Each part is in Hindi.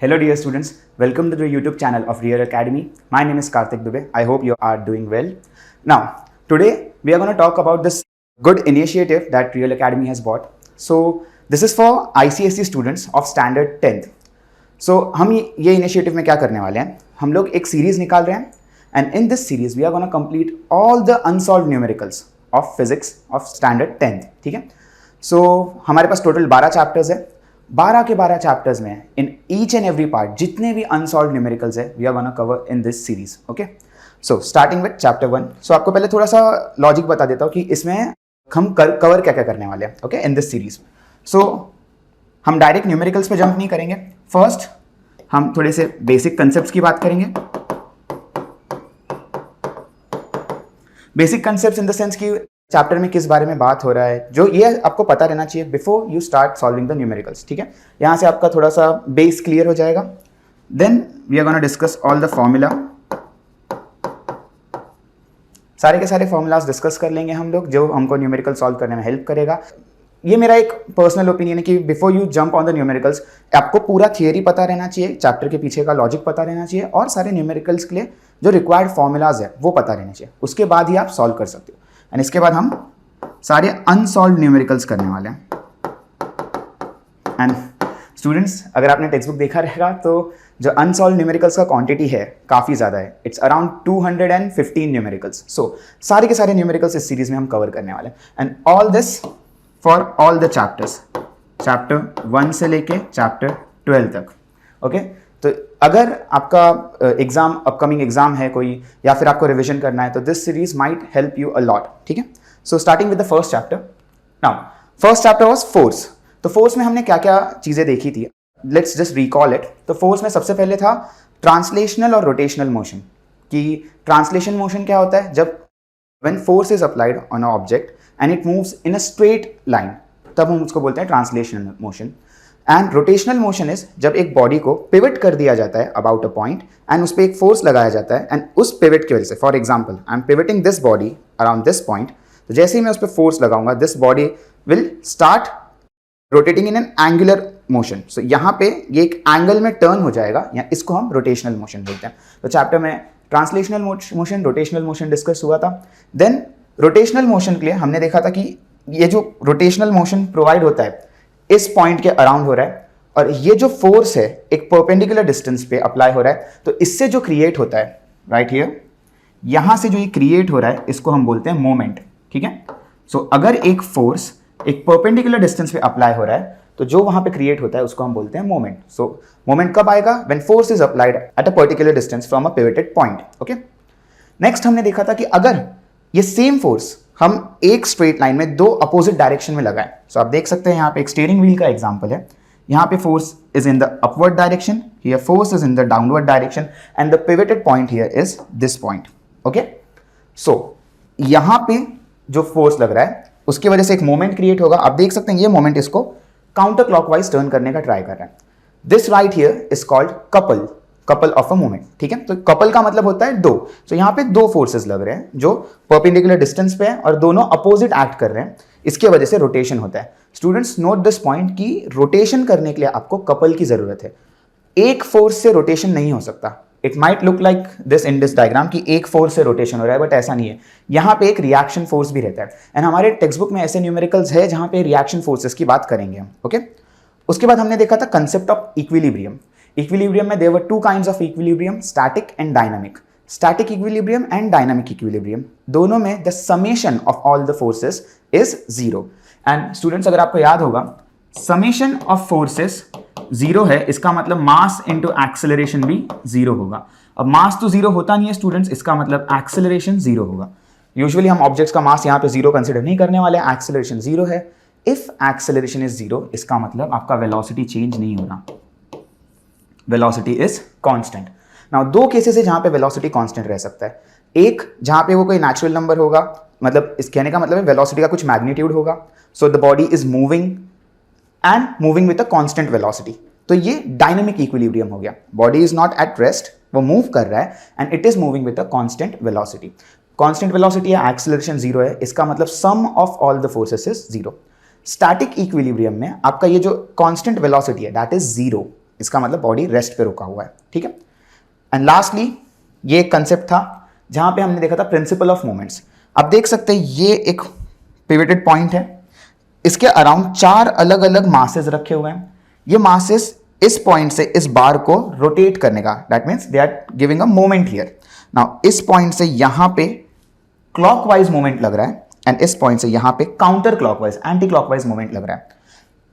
Hello dear students, welcome to the YouTube channel of Real Academy. My name is Karthik Dubey. I hope you are doing well. Now, today we are going to talk about this good initiative that Real Academy has bought. So, this is for ICSE students of standard 10th. So, हम ये इनिशिएटिव में क्या करने वाले हैं, हम लोग एक सीरीज निकाल रहे हैं and in this series we are gonna complete all the unsolved numericals of physics of standard 10th. ठीक है. सो हमारे पास टोटल 12 चैप्टर्स है. 12 के 12 चैप्टर्स में in each and every part जितने भी अनसॉल्व न्यूमेरिकल्स है we are gonna cover in this series. Okay. So starting with chapter 1. So आपको पहले थोड़ा सा लॉजिक बता देता हूँ कि इसमें हम कवर क्या क्या करने वाले हैं. Okay, in this series. So हम डायरेक्ट न्यूमेरिकल्स पे जंप नहीं करेंगे. फर्स्ट हम थोड़े से बेसिक कंसेप्ट्स की बात करेंगे. Basic concepts in the sense कि चैप्टर में किस बारे में बात हो रहा है, जो ये आपको पता रहना चाहिए before you start solving the numericals. ठीक है, यहाँ से आपका थोड़ा सा बेस क्लियर हो जाएगा. Then we are gonna discuss all the formula. सारे के सारे फॉर्मूलाज डिस्कस कर लेंगे हम लोग, जो हमको न्यूमेरिकल सॉल्व करने में हेल्प करेगा. ये मेरा एक पर्सनल ओपिनियन है कि before you jump on the numericals आपको पूरा थियरी पता रहना चाहिए, चैप्टर के पीछे का लॉजिक पता रहना चाहिए और सारे न्यूमेरिकल्स के लिए जो रिक्वायर्ड फॉर्मूलाज है वो पता रहना चाहिए. उसके बाद ही आप सॉल्व कर सकते हो. एंड इसके बाद हम सारे अनसॉल्व न्यूमेरिकल्स करने वाले हैं. एंड स्टूडेंट्स, अगर आपने टेक्स्ट बुक देखा रहेगा तो जो अनसॉल्व न्यूमेरिकल्स का क्वांटिटी है काफ़ी ज़्यादा है. It's around 215 numericals. सो सारे के सारे न्यूमेरिकल्स इस सीरीज में हम कवर करने वाले हैं. And all this for all the chapters, chapter 1 से लेके चैप्टर 12 तक. ओके. तो अगर आपका एग्जाम अपकमिंग एग्जाम है कोई या फिर आपको रिवीजन करना है तो this series might help you a lot. ठीक है. सो starting with the first chapter. Now first chapter was force. तो फोर्स में हमने क्या क्या चीजें देखी थी, लेट्स जस्ट रिकॉल इट. तो फोर्स में सबसे पहले था ट्रांसलेशनल और रोटेशनल मोशन. कि ट्रांसलेशन मोशन क्या होता है, जब when force is applied on a object and it moves in a straight line, तब हम उसको बोलते हैं translational motion. And rotational motion is जब एक बॉडी को पिवट कर दिया जाता है अबाउट अ पॉइंट एंड उस पर एक फोर्स लगाया जाता है एंड उस पिवट की वजह से, for example I am pivoting this body around this point, तो जैसे ही मैं उस पर फोर्स लगाऊंगा this body will start rotating in an angular motion. So यहाँ पे ये एक एंगल में टर्न हो जाएगा, या इसको हम रोटेशनल मोशन बोलते हैं. तो चैप्टर में translational motion, rotational motion discuss हुआ था. देन रोटेशनल मोशन के लिए हमने देखा था कि ये जो रोटेशनल मोशन प्रोवाइड होता है इस पॉइंट के अराउंड हो रहा है और ये जो फोर्स है एक परपेंडिकुलर डिस्टेंस पे अप्लाई हो रहा है, तो इससे जो क्रिएट होता है राइट हियर, यहां से जो ये क्रिएट हो रहा है इसको हम बोलते हैं मोमेंट. ठीक है. सो अगर एक फोर्स एक परपेंडिकुलर डिस्टेंस पे अप्लाई हो रहा है तो जो वहां पे क्रिएट होता है उसको हम बोलते हैं मोमेंट. सो मोमेंट कब आएगा, when force is applied at a particular distance from a pivoted point. Okay. Next हमने देखा था कि अगर ये सेम फोर्स हम एक स्ट्रेट लाइन में दो अपोजिट डायरेक्शन में लगाएं. सो आप देख सकते हैं यहाँ पे एक स्टीयरिंग व्हील का एग्जांपल है. यहाँ पे force is in the upward direction, here force is in the downward direction and the pivoted point here is this point. Okay. So यहाँ पे जो फोर्स लग रहा है उसकी वजह से एक मोमेंट क्रिएट होगा. आप देख सकते हैं ये मोमेंट इसको काउंटर क्लॉकवाइज टर्न करने का ट्राई कर रहा है. This right here is called couple of a moment. ठीक है. तो कपल का मतलब होता है दो. तो यहाँ पे दो फोर्सेस लग रहे हैं जो परपेंडिकुलर डिस्टेंस पे है और दोनों अपोजिट एक्ट कर रहे हैं, इसके वजह से रोटेशन होता है. स्टूडेंट्स नोट दिस पॉइंट कि रोटेशन करने के लिए आपको कपल की जरूरत है. एक फोर्स से रोटेशन नहीं हो सकता. It might look like this in this diagram कि एक फोर्स से रोटेशन हो रहा है, बट ऐसा नहीं है. यहाँ पे एक रिएक्शन फोर्स भी रहता है. एंड हमारे टेक्स्ट बुक में ऐसे न्यूमेरिकल्स है जहाँ पे रिएक्शन फोर्सेस की बात करेंगे हम. ओके. उसके बाद हमने देखा था कंसेप्ट ऑफ इक्विलिब्रियम. इक्विलिब्रियम में there were two kinds of equilibrium, static and dynamic. Static equilibrium and dynamic equilibrium, दोनों में the summation of all the forces is zero. And students, अगर आपको याद होगा समेशन ऑफ फोर्सेस जीरो है, इसका मतलब मास इनटू एक्सेलरेशन भी जीरो होगा. अब मास तो जीरो होता नहीं है स्टूडेंट्स, इसका मतलब एक्सेलरेशन जीरो होगा. यूजुअली हम ऑब्जेक्ट्स का मास यहाँ पे जीरो कंसिडर नहीं करने वाले, एक्सेलरेशन जीरो है. इफ एक्सेलरेशन इज जीरो, इसका मतलब आपका वेलोसिटी चेंज नहीं हो रहा, वेलोसिटी इज कांस्टेंट. नाउ दो केसेस है जहां पे वेलोसिटी कांस्टेंट रह सकता है. एक जहां पे वो कोई नेचुरल नंबर होगा, मतलब इस कहने का मतलब है वेलोसिटी का कुछ मैग्नीट्यूड होगा. So the body is moving and moving with a constant velocity, तो ये डायनामिक इक्विलिब्रियम हो गया. Body is not at rest, वो मूव कर रहा है and it is moving with a constant velocity. Constant velocity या एक्सेलरेशन जीरो है, इसका मतलब sum of all the forces is zero. Static equilibrium में आपका ये जो कांस्टेंट वेलोसिटी है दैट इज जीरो. इसका मतलब बॉडी रेस्ट पे रुका हुआ है, ठीक है। एंड लास्टली ये एक कंसेप्ट था जहां पे हमने देखा था प्रिंसिपल ऑफ मोमेंट्स। अब देख सकते हैं ये एक पिवटेड पॉइंट है, इसके अराउंड 4 अलग अलग मासेस रखे हुए हैं। ये मासेस इस पॉइंट से इस बार को रोटेट करने का, that means they are giving a moment here. Now इस पॉइंट से यहां पे क्लॉकवाइज मोमेंट लग रहा है एंड इस पॉइंट से यहां पे counter clockwise anti clockwise moment लग रहा है।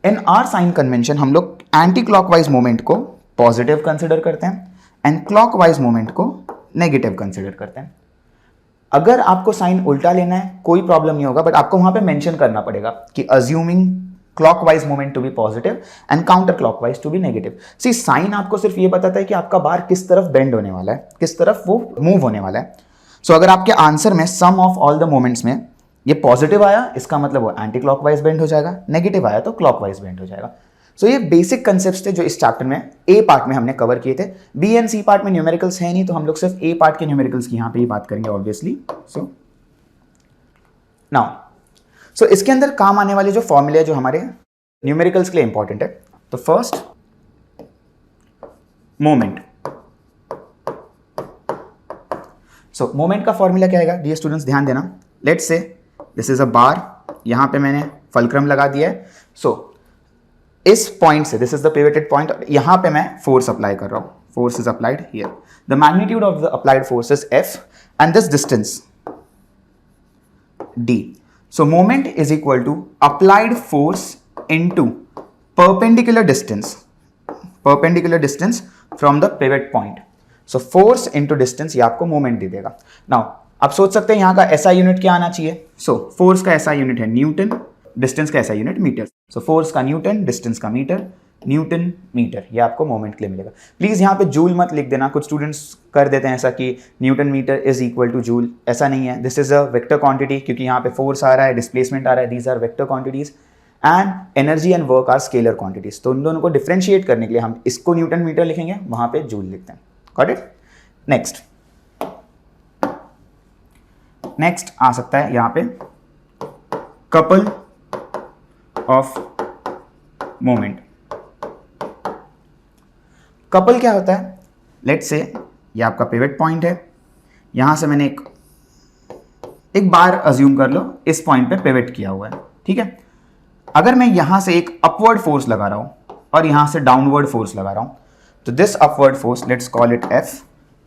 इन आर साइन कन्वेंशन हम लोग एंटी क्लॉकवाइज मोमेंट को पॉजिटिव कंसिडर करते हैं एंड क्लॉकवाइज मोमेंट को नेगेटिव कंसिडर करते हैं। अगर आपको साइन उल्टा लेना है कोई प्रॉब्लम नहीं होगा, बट आपको वहां पे मेंशन करना पड़ेगा कि assuming clockwise moment to be positive and counter clockwise to be negative. See sign आपको सिर्फ ये बताता है कि आपका बार किस तरफ बेंड होने वाला है, किस तरफ वो मूव होने वाला है। सो अगर आपके आंसर में सम ऑफ ऑल द मोमेंट्स में ये पॉजिटिव आया, इसका मतलब वो एंटी क्लॉकवाइज बेंड हो जाएगा, नेगेटिव आया तो क्लॉकवाइज बेंड हो जाएगा। सो ये बेसिक कंसेप्ट्स थे जो इस चैप्टर में ए पार्ट में हमने कवर किए थे। बी एंड सी पार्ट में न्यूमेरिकल्स है नहीं, तो हम लोग सिर्फ ए पार्ट के न्यूमेरिकल्स की यहाँ पे ही बात करेंगे ऑब्वियसली। सो इसके अंदर काम आने वाले जो फॉर्मूले जो हमारे न्यूमेरिकल्स के लिए इंपॉर्टेंट है, तो फर्स्ट मोमेंट। सो मोमेंट का फॉर्मूला क्या आएगा डियर स्टूडेंट्स, ध्यान देना। लेट्स से दिस इज अ बार, यहां पे मैंने फलक्रम लगा दिया है। सो इस पॉइंट से, this is the pivoted point, यहां पे मैं फोर्स अप्लाई कर रहा हूं, force is applied here, the magnitude of the applied force is F and this distance D. So moment is equal to applied force into perpendicular distance from the pivot point. So force into distance ये आपको moment दे देगा। Now आप सोच सकते हैं यहाँ का SI यूनिट क्या आना चाहिए। So force का SI यूनिट है न्यूटन, डिस्टेंस का SI unit metre. So force का न्यूटन, डिस्टेंस का मीटर, न्यूटन मीटर, ये आपको मोमेंट के लिए मिलेगा। प्लीज यहाँ पे जूल मत लिख देना, कुछ स्टूडेंट्स कर देते हैं ऐसा कि newton metre is equal to joule, ऐसा नहीं है। This is a vector quantity, क्योंकि यहाँ पे फोर्स आ रहा है, डिस्प्लेसमेंट आ रहा है, these are vector quantities and energy and work are scalar quantities. तो उन दोनों को डिफरेंशिएट करने के लिए हम इसको न्यूटन मीटर लिखेंगे, वहां पे जूल लिखते हैं। Got it? नेक्स्ट आ सकता है यहाँ पे कपल ऑफ मोमेंट। कपल क्या होता है? लेट्स से ये आपका पिवट पॉइंट है, यहां से मैंने एक बार अज्यूम कर लो इस पॉइंट पे पिवट किया हुआ है, ठीक है। अगर मैं यहां से एक अपवर्ड फोर्स लगा रहा हूं और यहां से डाउनवर्ड फोर्स लगा रहा हूं, तो this upward force let's call it F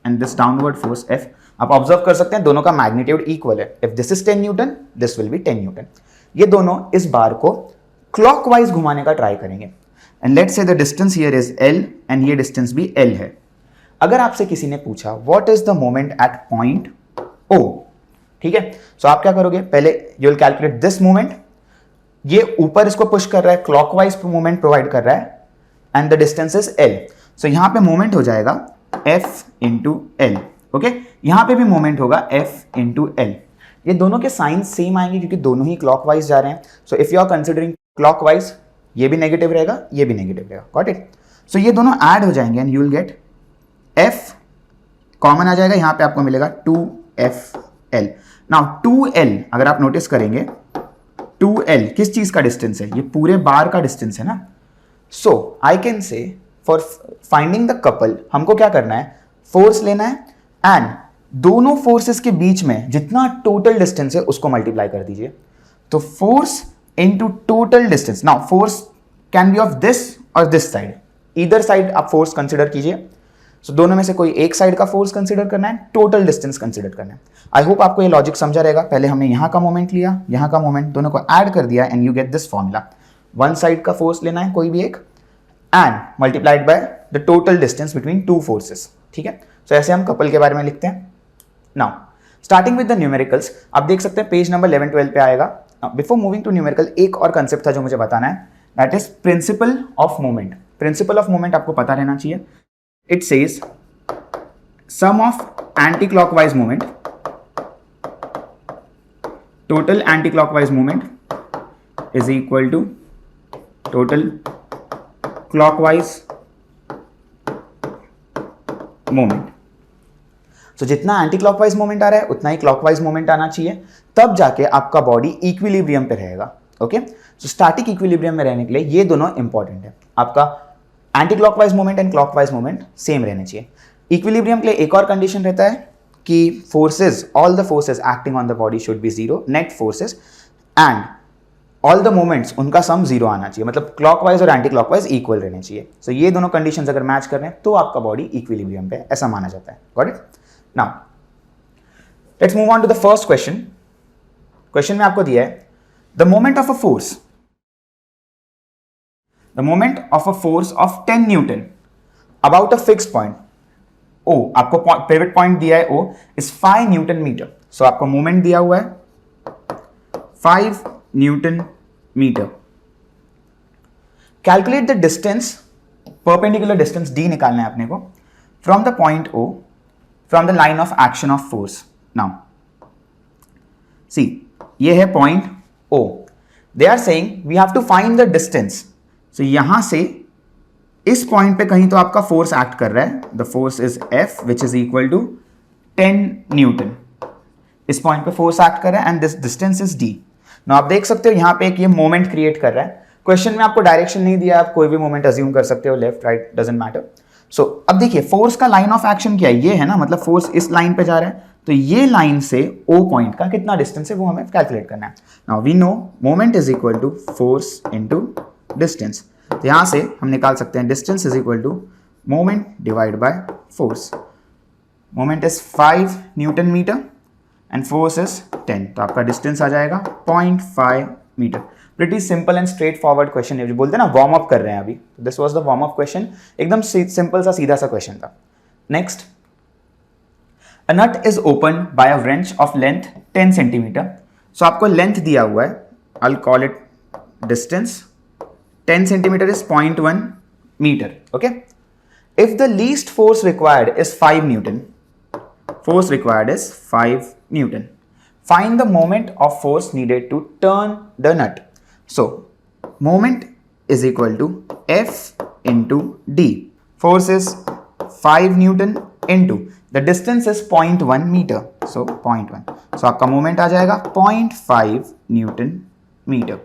and this downward force F। आप ऑब्जर्व कर सकते हैं दोनों का मैग्नीट्यूड इक्वल है। If this is 10 Newton, this will B 10 Newton. ये दोनों इस बार को क्लॉकवाइज घुमाने का ट्राई करेंगे and let's say the distance here is L and ये डिस्टेंस भी L है। अगर आपसे किसी ने पूछा what is the moment at point O, ठीक है, सो आप क्या करोगे, पहले you will calculate this moment, ये ऊपर इसको पुश कर रहा है, क्लॉकवाइज मोमेंट प्रोवाइड कर रहा है and the distance is L। So यहां पे मोमेंट हो जाएगा F इंटू L, ओके। यहां पे भी मोमेंट होगा F इंटू L। ये दोनों के साइन सेम आएंगे क्योंकि दोनों ही क्लॉकवाइज जा रहे हैं। So if you are considering clockwise, ये भी नेगेटिव रहेगा, ये भी नेगेटिव रहेगा। Got it? सो ये दोनों ऐड हो जाएंगे and you will get F common आ जाएगा, यहां पे आपको मिलेगा 2FL। नाउ 2L अगर आप नोटिस करेंगे, 2L किस चीज का डिस्टेंस है? ये पूरे बार का डिस्टेंस है ना। So I can say for finding the couple हमको क्या करना है, फोर्स लेना है एंड दोनों फोर्सेस के बीच में जितना टोटल डिस्टेंस है उसको मल्टीप्लाई कर दीजिए। तो force into total distance. Now force can be of this और दिस साइड, ईदर साइड आप फोर्स कंसिडर कीजिए। सो दोनों में से कोई एक साइड का फोर्स कंसिडर करना है, टोटल डिस्टेंस कंसिडर करना है। आई होप आपको ये लॉजिक समझा रहेगा। पहले हमने यहां का मोमेंट लिया, यहां का मोमेंट, दोनों को ऐड कर दिया and you get this formula. One side का फोर्स लेना है कोई भी एक and multiplied by the total distance between two forces, ठीक है। सो ऐसे हम कपल के बारे में लिखते हैं। Now starting with the numericals, आप देख सकते हैं पेज नंबर 11-12 पे आएगा। बिफोर मूविंग टू न्यूमेरिकल, एक और कंसेप्ट था जो मुझे बताना है, that is principle of moment. Principle of moment आपको पता रहना चाहिए। It says sum of anti clockwise moment, total anti clockwise moment is equal to total clockwise moment. So जितना एंटी क्लॉकवाइज मोमेंट आ रहा है उतना ही क्लॉकवाइज मोमेंट आना चाहिए, तब जाके आपका बॉडी इक्विलिब्रियम पे रहेगा। ओके, सो स्टैटिक इक्विलिब्रियम में रहने के लिए ये दोनों इंपॉर्टेंट है। आपका anti clockwise moment and clockwise moment same रहने चाहिए। इक्विलिब्रियम के लिए एक और कंडीशन रहता है कि forces, all the forces acting on the body should be zero, net forces and all the moments, उनका सम जीरो आना चाहिए, मतलब क्लॉकवाइज और एंटी क्लॉकवाइज इक्वल रहने चाहिए। सो ये दोनों कंडीशंस अगर मैच कर रहे हैं तो आपका बॉडी इक्विलिब्रियम पे, ऐसा माना जाता है। Got it? Now let's move on to the first question. Question में आपको दिया है the moment of a force, the moment of a force of 10 Newton about a fixed point O, आपको पिवट पॉइंट दिया है O is 5 newton metre. So आपको मोमेंट दिया हुआ है 5 newton metre. Calculate the distance, perpendicular distance D निकालना है अपने को from the point O, from the line of action of force. Now see, ये है point O, they are saying we have to find the distance. तो यहां से इस पॉइंट पे कहीं तो आपका फोर्स एक्ट कर रहा है, the force is F which is equal to 10 newton. इस पॉइंट पे फोर्स एक्ट कर रहा है and this distance is D। Now आप देख सकते हो यहां पे एक ये मोमेंट क्रिएट कर रहा है। क्वेश्चन में आपको डायरेक्शन नहीं दिया, आप कोई भी मोमेंट अज्यूम कर सकते हो, लेफ्ट राइट डजंट मैटर। सो अब देखिए फोर्स का लाइन ऑफ एक्शन क्या है, ये है ना, मतलब फोर्स इस लाइन पे जा रहा है, तो ये लाइन से O पॉइंट का कितना डिस्टेंस है वो हमें कैलकुलेट करना है। Now we know moment is equal to force into distance. तो यहां से हम निकाल सकते हैं distance is equal to moment divide by force. Moment is 5 newton metre and force is 10, तो आपका डिस्टेंस आ जाएगा 0.5 metre. Pretty simple and straightforward question है, जो बोलते हैं ना वार्म अप कर रहे हैं अभी, this was the warm up question, एकदम सिंपल सा सीधा सा क्वेश्चन था। Next, a nut is open by a wrench of length 10 centimetre. सो आपको लेंथ दिया हुआ है, I will call it distance, 10 centimeter is 0.1 meter. Okay, if the least force required is 5 Newton, force required is 5 Newton, find the moment of force needed to turn the nut. So moment is equal to F into D. Force is 5 Newton into the distance is 0.1 meter, so 0.1, so आपका moment आ जाएगा 0.5 Newton meter.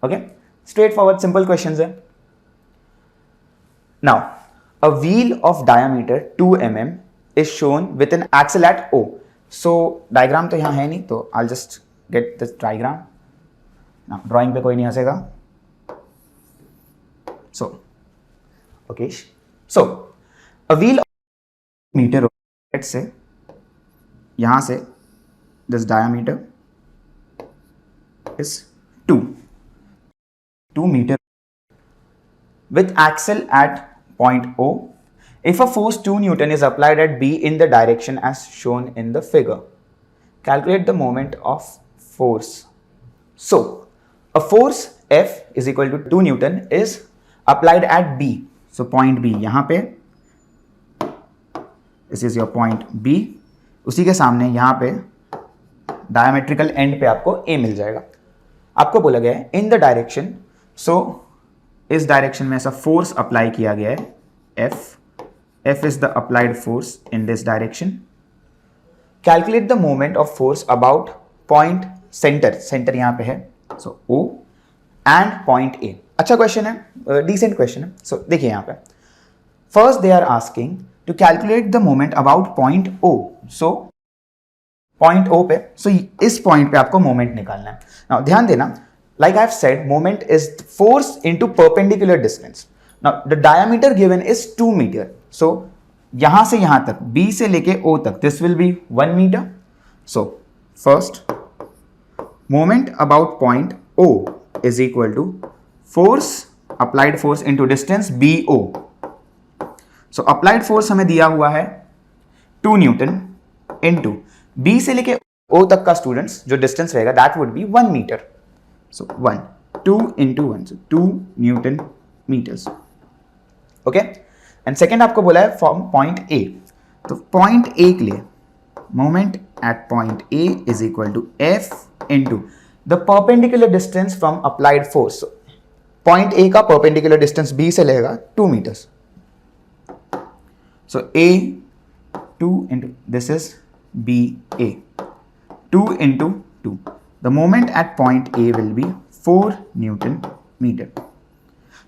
Okay, straightforward simple questions है। Now a wheel of diameter 2 mm is shown with an axle at O। So diagram तो यहां है नहीं, तो I just get this diagram. Now drawing पे कोई नहीं हंसेगा। So okay, so a wheel metre से यहां से this diameter is 2 meter with axle at point O. If a force 2 Newton is applied at B in the direction as shown in the figure, calculate the moment of force. So, a force F is equal to 2 Newton is applied at B. So, point B यहाँ पे, this is your point B, उसी के सामने यहाँ पे diametrical end पे आपको A मिल जाएगा। आपको बोला गया है in the direction, सो इस डायरेक्शन में ऐसा फोर्स अप्लाई किया गया है F is the applied force in this direction. Calculate the moment of force about point centre यहां पे है, so O and point A। अच्छा क्वेश्चन है, डिसेंट क्वेश्चन है। सो देखिए यहां पे first they are asking to calculate the moment about point O। So point O पे, सो इस पॉइंट पे आपको मोमेंट निकालना है। नाउ ध्यान देना, like I've said, moment is force into perpendicular distance. Now the diameter given is 2 meter. So यहां से यहां तक B से लेके O तक this will be 1 meter. So first moment about point O is equal to force, applied force into distance BO. So applied force हमें दिया हुआ है 2 न्यूटन into B से लेके O तक का स्टूडेंट्स जो डिस्टेंस रहेगा that would be 1 meter. So 1, 2 into 1, so 2 Newton meters. Okay, and second आपको बोला है from point A, तो point A के लिए moment at point A is equal to F into the perpendicular distance from applied force. So point A का perpendicular distance B से लेगा 2 meters. So A 2 into this is B A 2 into 2. The moment at point A will be 4 Newton meter.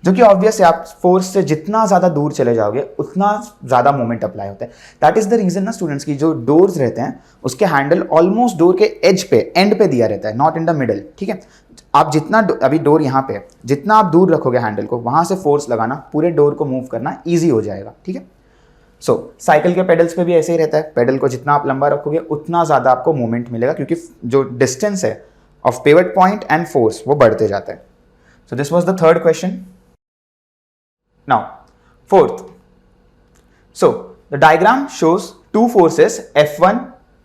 जो कि ऑब्वियस है, आप फोर्स से जितना ज़्यादा दूर चले जाओगे उतना ज़्यादा मोमेंट अप्लाई होता है। दैट इज़ द रीज़न ना स्टूडेंट्स की जो डोर्स रहते हैं उसके हैंडल ऑलमोस्ट डोर के एज पे, एंड पे दिया रहता है, नॉट इन द मिडल, ठीक है। आप जितना अभी डोर यहाँ पे है, जितना आप दूर रखोगे हैंडल को, वहाँ से फोर्स लगाना, पूरे डोर को मूव करना ईजी हो जाएगा, ठीक है। सो साइकिल के पेडल्स पे भी ऐसे ही रहता है, पेडल को जितना आप लंबा रखोगे उतना ज़्यादा आपको मूवमेंट मिलेगा, क्योंकि जो डिस्टेंस है of pivot point and force वो बढ़ते जाता है। So this was the third question. Now, fourth. So, the diagram shows two forces, F1,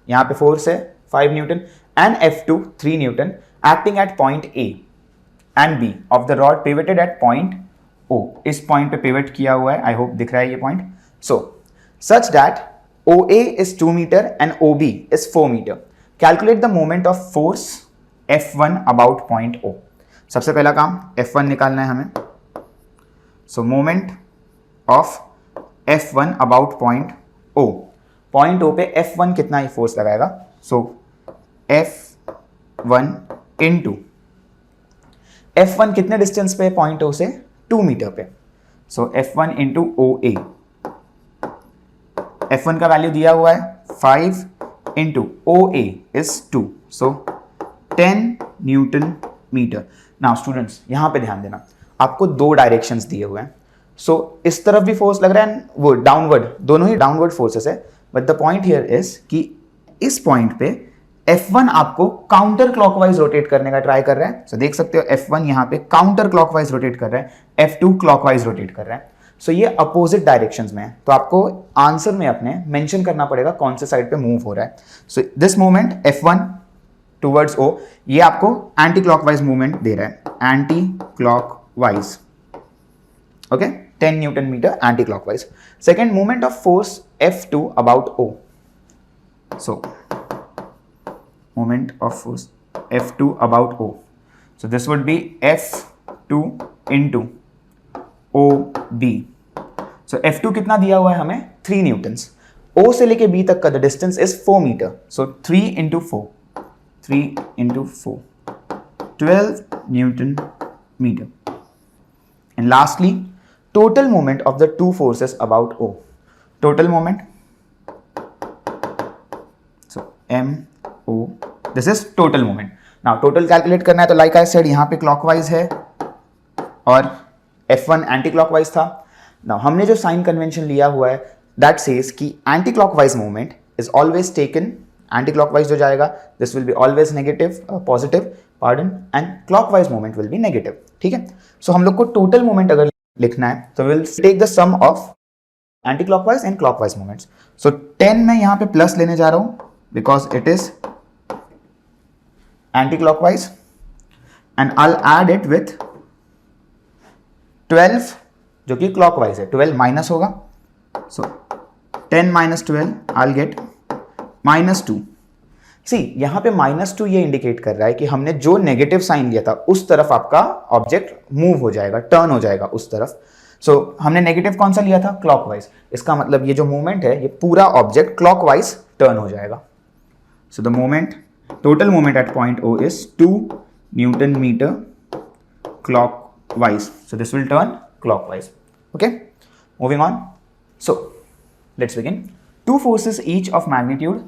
यहाँ पे force है 5 Newton, and F2, 3 Newton, acting at point A and B of the rod pivoted at point O. इस point पे pivot किया हुआ है, I hope दिख रहा है ये point. So, such that OA is 2 meter and OB is 4 meter. Calculate the moment of force F1 about point O. सबसे पहला काम F1 निकालना है हमें। So moment of F1 about point O. Point O पे F1 कितना ही फोर्स लगाएगा? So F1 into F1 कितने डिस्टेंस पे पॉइंट O से? 2 मीटर पे। So F1 into OA. F1 का वैल्यू दिया हुआ है 5 into OA is 2. So 10 newton metre. Now students यहाँ पे ध्यान देना, आपको दो डायरेक्शंस दिए हुए हैं। सो इस तरफ भी फोर्स लग रहा है, वो डाउनवर्ड, दोनों ही डाउनवर्ड फोर्सेस है। But the point here is कि इस पॉइंट पे F1 आपको काउंटर क्लॉकवाइज रोटेट करने का ट्राई कर रहा है। सो देख सकते हो F1 यहाँ पे काउंटर क्लॉकवाइज रोटेट कर रहा है, F2 क्लॉकवाइज रोटेट कर रहा है। सो ये अपोजिट डायरेक्शंस में है, तो आपको आंसर में अपने मेंशन करना पड़ेगा कौन से साइड पे मूव हो रहा है। So this movement F1 towards O, ये आपको एंटी क्लॉकवाइज मूवमेंट दे रहा है, anti clockwise, okay, 10 newton metre anti clockwise. Second, movement of force F2 about O. So moment of force F2 about O. So this would be F2 into OB. So F2 कितना दिया हुआ है हमें? 3 न्यूटन्स। O से लेके B तक का the distance is 4 metre. So 3 into 4, 3 into 4, 12 newton metre. And lastly, total moment of the two forces about O. Total moment. So MO. This is total moment. Now total calculate करना है तो like I said यहाँ पे clockwise है और F1 anti clockwise था। Now हमने जो sign convention लिया हुआ है that says कि anti clockwise movement is always taken, anti clockwise जो जाएगा this will be always negative, positive, pardon, and clockwise movement will be negative, ठीक है। So हम लोग को total moment अगर लिखना है तो will take the sum of anti clockwise and clockwise moments. So 10 मैं यहां पे प्लस लेने जा रहा हूं because it is anti clockwise, and I add it with 12 जो कि क्लॉकवाइज है। 12 माइनस होगा, सो 10 minus 12 आई गेट -2। सी यहां पे -2 ये इंडिकेट कर रहा है कि हमने जो नेगेटिव साइन लिया था उस तरफ आपका ऑब्जेक्ट मूव हो जाएगा, टर्न हो जाएगा उस तरफ। सो हमने नेगेटिव कौन सा लिया था? क्लॉकवाइज। इसका मतलब ये जो मूवमेंट है ये पूरा ऑब्जेक्ट क्लॉकवाइज टर्न हो जाएगा। So the movement, total movement at point O is 2 newton metre clockwise. So this will turn clockwise. Okay, moving on. So let's begin. Two forces each of magnitude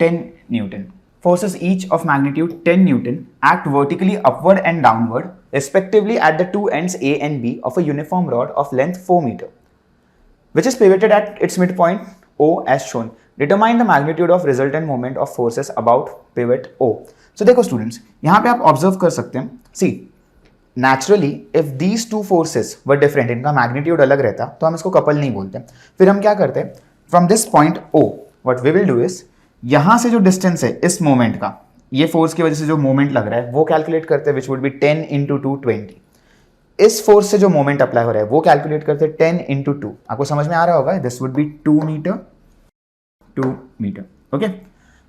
10 Newton. Forces each of magnitude 10 Newton act vertically upward and downward respectively at the two ends A and B of a uniform rod of length 4 meter, which is pivoted at its midpoint O as shown. Determine the magnitude of resultant moment of forces about pivot O. So देखो students, यहाँ पे आप observe कर सकते हैं. See, naturally if these two forces were different, इनका magnitude अलग रहता तो हम इसको couple नहीं बोलते. फिर हम क्या करते हैं? From this point O, what we will do is यहाँ से जो डिस्टेंस है इस मोमेंट का, ये फोर्स की वजह से जो मोमेंट लग रहा है वो कैलकुलेट करते हैं, विच वुड बी 10 into 2 20. इस फोर्स से जो मोमेंट अप्लाई हो रहा है वो कैलकुलेट करते हैं 10 into 2. आपको समझ में आ रहा होगा, this would be 2 metre. Okay,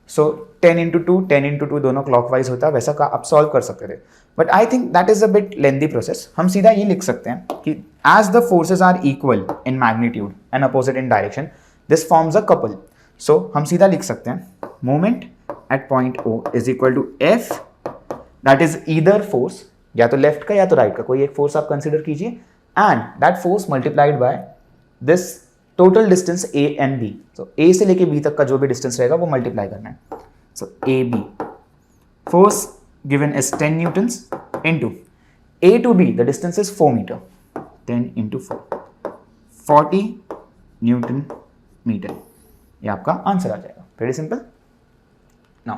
so 10 into 2 10 into 2 दोनों क्लॉकवाइज होता है, वैसा का आप सॉल्व कर सकते थे, but I think that is a bit lengthy process. हम सीधा ये लिख सकते हैं कि as the forces are equal in magnitude and opposite in direction, this forms a couple. So हम सीधा लिख सकते हैं moment at point O is equal to F, that is either force, या तो लेफ्ट का या तो राइट का, कोई एक फोर्स आप कंसिडर कीजिए, and that force multiplied by this total distance A and B. So A से लेके B तक का जो भी distance रहेगा वो multiply करना है. So AB force given is 10 newtons into A to B, the distance is 4 meter. 10 into 4, 40 Newton meter. ये आपका आंसर आ जाएगा. Very simple. Now,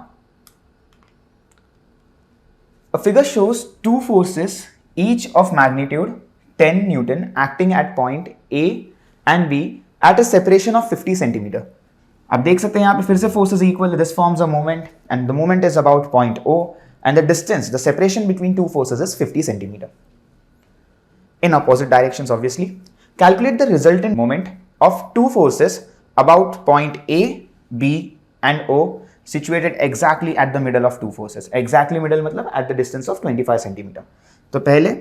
a figure shows two forces, each of magnitude 10 Newton, acting at point A and B at a separation of 50 centimeter. आप देख सकते हैं यहाँ पे फिर से forces equal. This forms a moment, and the moment is about point O, and the distance, the separation between two forces is 50 centimeter. In opposite directions, obviously. Calculate the resultant moment of two forces about point A, B, and O situated exactly at the middle of two forces. Exactly middle मतलब at the distance of 25 centimeter. तो पहले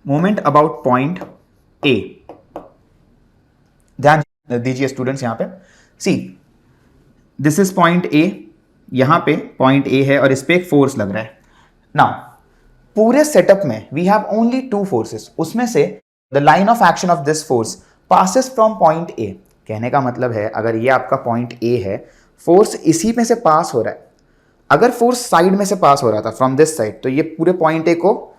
moment about point A. ध्यान दीजिए स्टूडेंट्स यहाँ पे. See, this is point A. यहाँ पे point A है और इस पे एक फोर्स लग रहा है. Now, पूरे सेटअप में we have only two forces. उसमें से the line of action of this force passes from point A. कहने का मतलब है अगर ये आपका पॉइंट ए है, फोर्स इसी में से पास हो रहा है. अगर फोर्स साइड में से पास हो रहा था फ्रॉम दिस साइड, तो ये पूरे पॉइंट ए को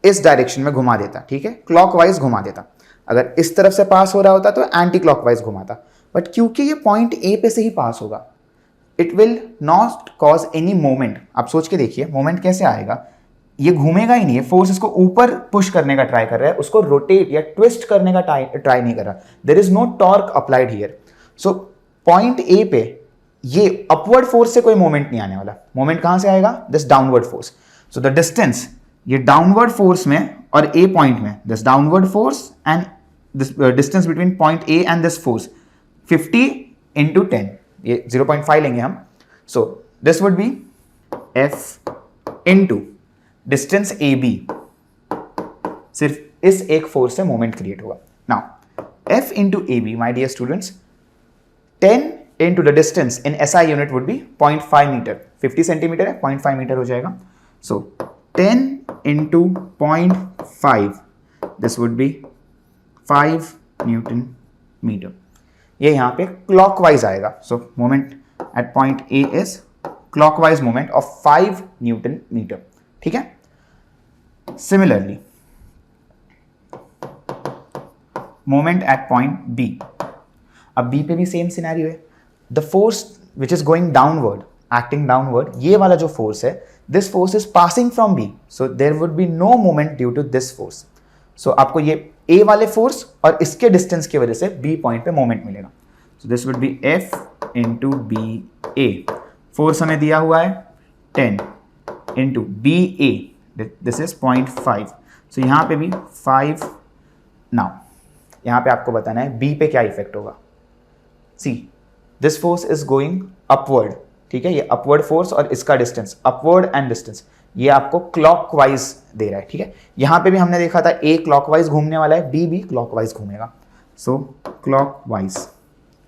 इस डायरेक्शन में घुमा देता. ठीक है, क्लॉकवाइज घुमा देता. अगर इस तरफ से पास हो रहा होता तो एंटी क्लॉकवाइज घुमाता. बट क्योंकि ये पॉइंट ए पे से ही पास होगा, it will not cause any moment. आप सोच के देखिए मोमेंट कैसे आएगा. ये घूमेगा ही नहीं है, फोर्स इसको ऊपर पुश करने का ट्राई कर रहा है, उसको रोटेट या ट्विस्ट करने का ट्राई नहीं कर रहा. There is no torque applied here. So point A पे ये अपवर्ड फोर्स से कोई मोमेंट नहीं आने वाला. मोमेंट कहां से आएगा? This downward force. So the distance, ये डाउनवर्ड फोर्स में और ए पॉइंट में, this downward force and this distance between point A and this force 50 into 10, ये 0.5 लेंगे हम. So this would be F into distance A B. सिर्फ इस एक फोर्स से मोमेंट क्रिएट होगा. Now F into A B, my dear students, 10 into the distance in SI unit would be 0.5 metre. 50 centimetre है, 0.5 मीटर हो जाएगा. So 10 into 0.5, this would be 5 newton metre. ये यहां पे क्लॉकवाइज आएगा. So moment at point A is clockwise moment of 5 newton metre. ठीक है. Similarly moment at point B. अब बी पे भी सेम सिनेरियो है. The force which is going downward, acting downward, ये वाला जो फोर्स है, this force is passing from B. So there would be no moment due to this force. So आपको ये ए वाले फोर्स और इसके डिस्टेंस की वजह से बी पॉइंट पे मोमेंट मिलेगा. So this would be F into B A. Force हमें दिया हुआ है 10 into B A, this is 0.5. So यहाँ पे भी 5. नाउ यहाँ पे आपको बताना है बी पे क्या इफेक्ट होगा. See, this force is going upward. ठीक है, ये अपवर्ड फोर्स और इसका डिस्टेंस, अपवर्ड एंड डिस्टेंस, ये आपको क्लॉकवाइज दे रहा है. ठीक है, यहाँ पे भी हमने देखा था ए क्लॉकवाइज घूमने वाला है, बी भी क्लॉकवाइज घूमेगा. सो क्लॉकवाइज.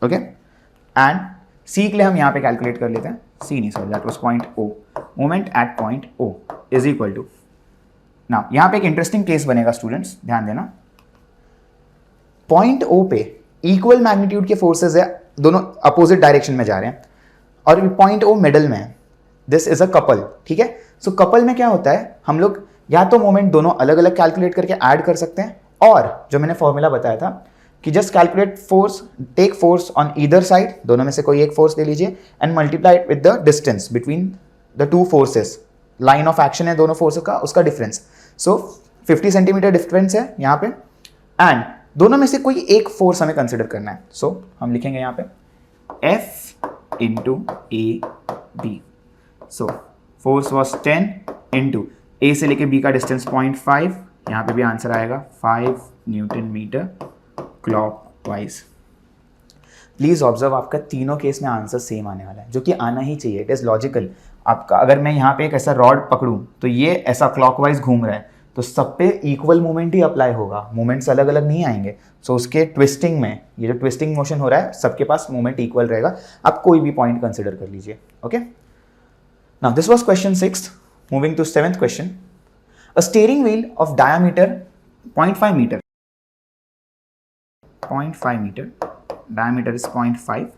ओके, एंड सी के लिए हम यहाँ पे कैलकुलेट कर लेते हैं. सी नहीं, sorry, that was point O. Moment at point O is equal to. Now यहाँ पे एक इंटरेस्टिंग केस बनेगा स्टूडेंट्स, ध्यान देना. पॉइंट ओ पे इक्वल मैग्नीट्यूड के फोर्सेस है, दोनों अपोजिट डायरेक्शन में जा रहे हैं, और पॉइंट ओ मिडल में है. This is a couple. ठीक है, सो कपल में क्या होता है, हम लोग या तो मोमेंट दोनों अलग अलग कैलकुलेट करके ऐड कर सकते हैं, और जो मैंने फॉर्मूला बताया था कि just calculate force, take force on either side, दोनों में से कोई एक फोर्स ले लीजिए and multiply it with the distance between the two forces. Line of action है दोनों फोर्सेस का, उसका डिफरेंस. सो 50 सेंटीमीटर डिफरेंस है यहाँ पे, एंड दोनों में से कोई एक फोर्स हमें कंसिडर करना है. सो हम लिखेंगे यहाँ पे F into A B. So force was 10 into A से लेके बी का डिस्टेंस 0.5. यहाँ पे भी आंसर आएगा 5 newton metre clockwise. Please observe, आपका तीनों केस में आंसर सेम आने वाला है, जो कि आना ही चाहिए. It is logical. आपका अगर मैं यहाँ पे एक ऐसा रॉड पकड़ूं तो ये ऐसा क्लॉकवाइज घूम रहा है, तो सब पे इक्वल मूवमेंट ही अप्लाई होगा, मूवमेंट्स अलग अलग नहीं आएंगे. सो उसके ट्विस्टिंग में, ये जो ट्विस्टिंग मोशन हो रहा है, सबके पास मूवमेंट इक्वल रहेगा. आप कोई भी पॉइंट कंसिडर कर लीजिए. Okay, now this was question 6. Moving to 7th question. A steering wheel of diameter 0.5 meter, 0.5 meter, diameter is 0.5,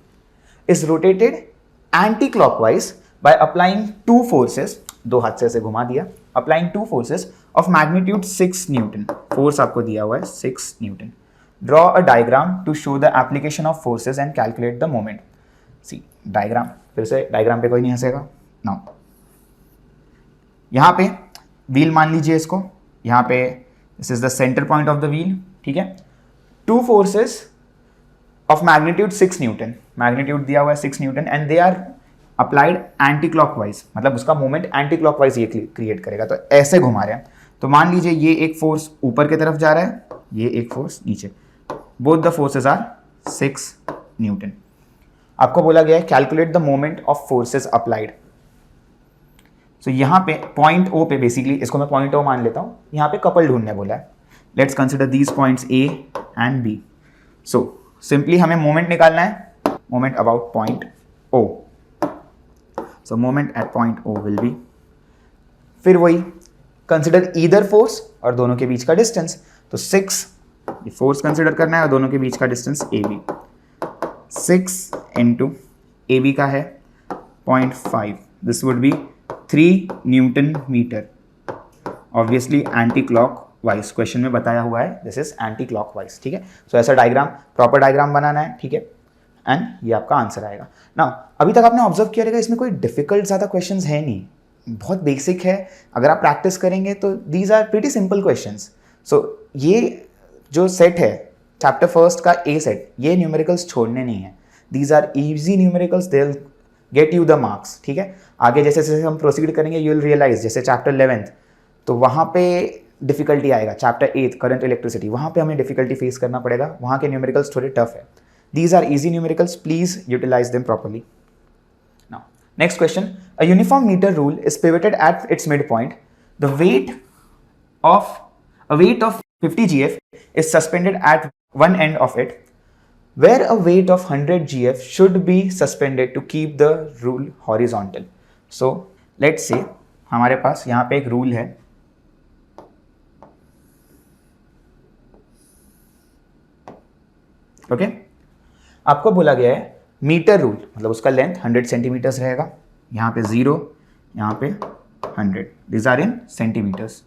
is rotated anti-clockwise by applying two forces, दो हाथ से ऐसे घुमा दिया, applying two forces of magnitude 6 Newton. Force आपको दिया हुआ है 6 Newton. Draw a diagram to show the application of forces and calculate the moment. See diagram, फिर से diagram पे कोई नहीं हंसेगा. Now यहाँ पे व्हील मान लीजिए इसको, यहाँ पे this is the centre point of the wheel, ठीक है. Two forces of magnitude 6 newton, magnitude दिया हुआ है 6 newton and they are applied anti clockwise, मतलब उसका मोमेंट एंटी क्लॉकवाइज ये क्रिएट करेगा. तो ऐसे घुमा रहे हैं, तो मान लीजिए ये एक फोर्स ऊपर की तरफ जा रहा है, ये एक फोर्स नीचे, both the forces are 6 newton. आपको बोला गया है calculate the moment of forces applied. So यहाँ पे पॉइंट ओ पे, बेसिकली इसको मैं पॉइंट ओ मान लेता हूँ, यहाँ पे कपल ढूंढने बोला है. Let's consider these points A and B. So simply हमें मोमेंट निकालना है, moment about point O. So moment at point O will be, फिर वही कंसिडर ईदर फोर्स और दोनों के बीच का डिस्टेंस. तो 6 ये फोर्स कंसिडर करना है और दोनों के बीच का distance A B. 6 into A B का है 0.5, this would be 3 newton metre. Obviously anti clockwise question में बताया हुआ है, this is anti clockwise, ठीक है. सो ऐसा डायग्राम, प्रॉपर डायग्राम बनाना है, ठीक है, एंड ये आपका आंसर आएगा. नाउ अभी तक आपने ऑब्जर्व किया रहेगा इसमें कोई डिफिकल्ट ज़्यादा क्वेश्चंस है नहीं, बहुत बेसिक है. अगर आप प्रैक्टिस करेंगे तो these are pretty simple questions. So ये जो सेट है चैप्टर फर्स्ट का ए सेट, ये न्यूमेरिकल्स छोड़ने नहीं है. These are easy numericals, they will get you the marks, ठीक है. आगे जैसे जैसे हम प्रोसीड करेंगे यू विल रियलाइज, जैसे चैप्टर 11th तो वहाँ पे डिफिकल्टी आएगा, चैप्टर 8 करंट इलेक्ट्रिसिटी, वहाँ पे हमें डिफिकल्टी फेस करना पड़ेगा, वहाँ के न्यूमेरिकल्स थोड़े टफ है. These are easy numericals, please utilise them properly. Now next question, a uniform metre rule is pivoted at its mid point. The weight of 50 GF is suspended at one end of it, where a weight of 100 GF should be suspended to keep the rule horizontal. So let's say हमारे पास यहाँ पे एक रूल है, ओके. आपको बोला गया है मीटर रूल, मतलब उसका लेंथ 100 सेंटीमीटर्स रहेगा. यहाँ पे 0, यहाँ पे 100, these are in centimetres.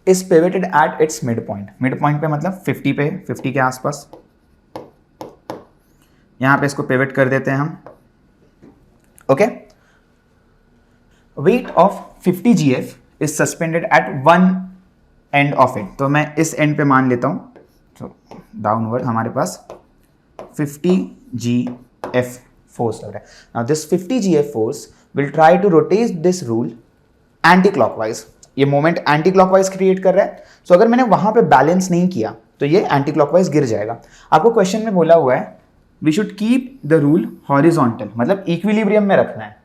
Is pivoted at its mid point, mid point पे मतलब 50 पे, 50 के आसपास. यहां पे इसको पिवट कर देते हैं हम, okay. Weight of 50 GF is suspended at one end of it. तो मैं इस एंड पे मान लेता हूं, तो डाउनवर्ड हमारे पास 50 GF फोर्स लग रहा है. Now this 50 GF force will try to rotate this rule anti clockwise. ये मोमेंट एंटी क्लॉकवाइज क्रिएट कर रहा है. सो अगर मैंने वहां पे बैलेंस नहीं किया तो ये एंटी क्लॉकवाइज गिर जाएगा. आपको क्वेश्चन में बोला हुआ है we should keep the rule horizontal, मतलब इक्विलिब्रियम में रखना है.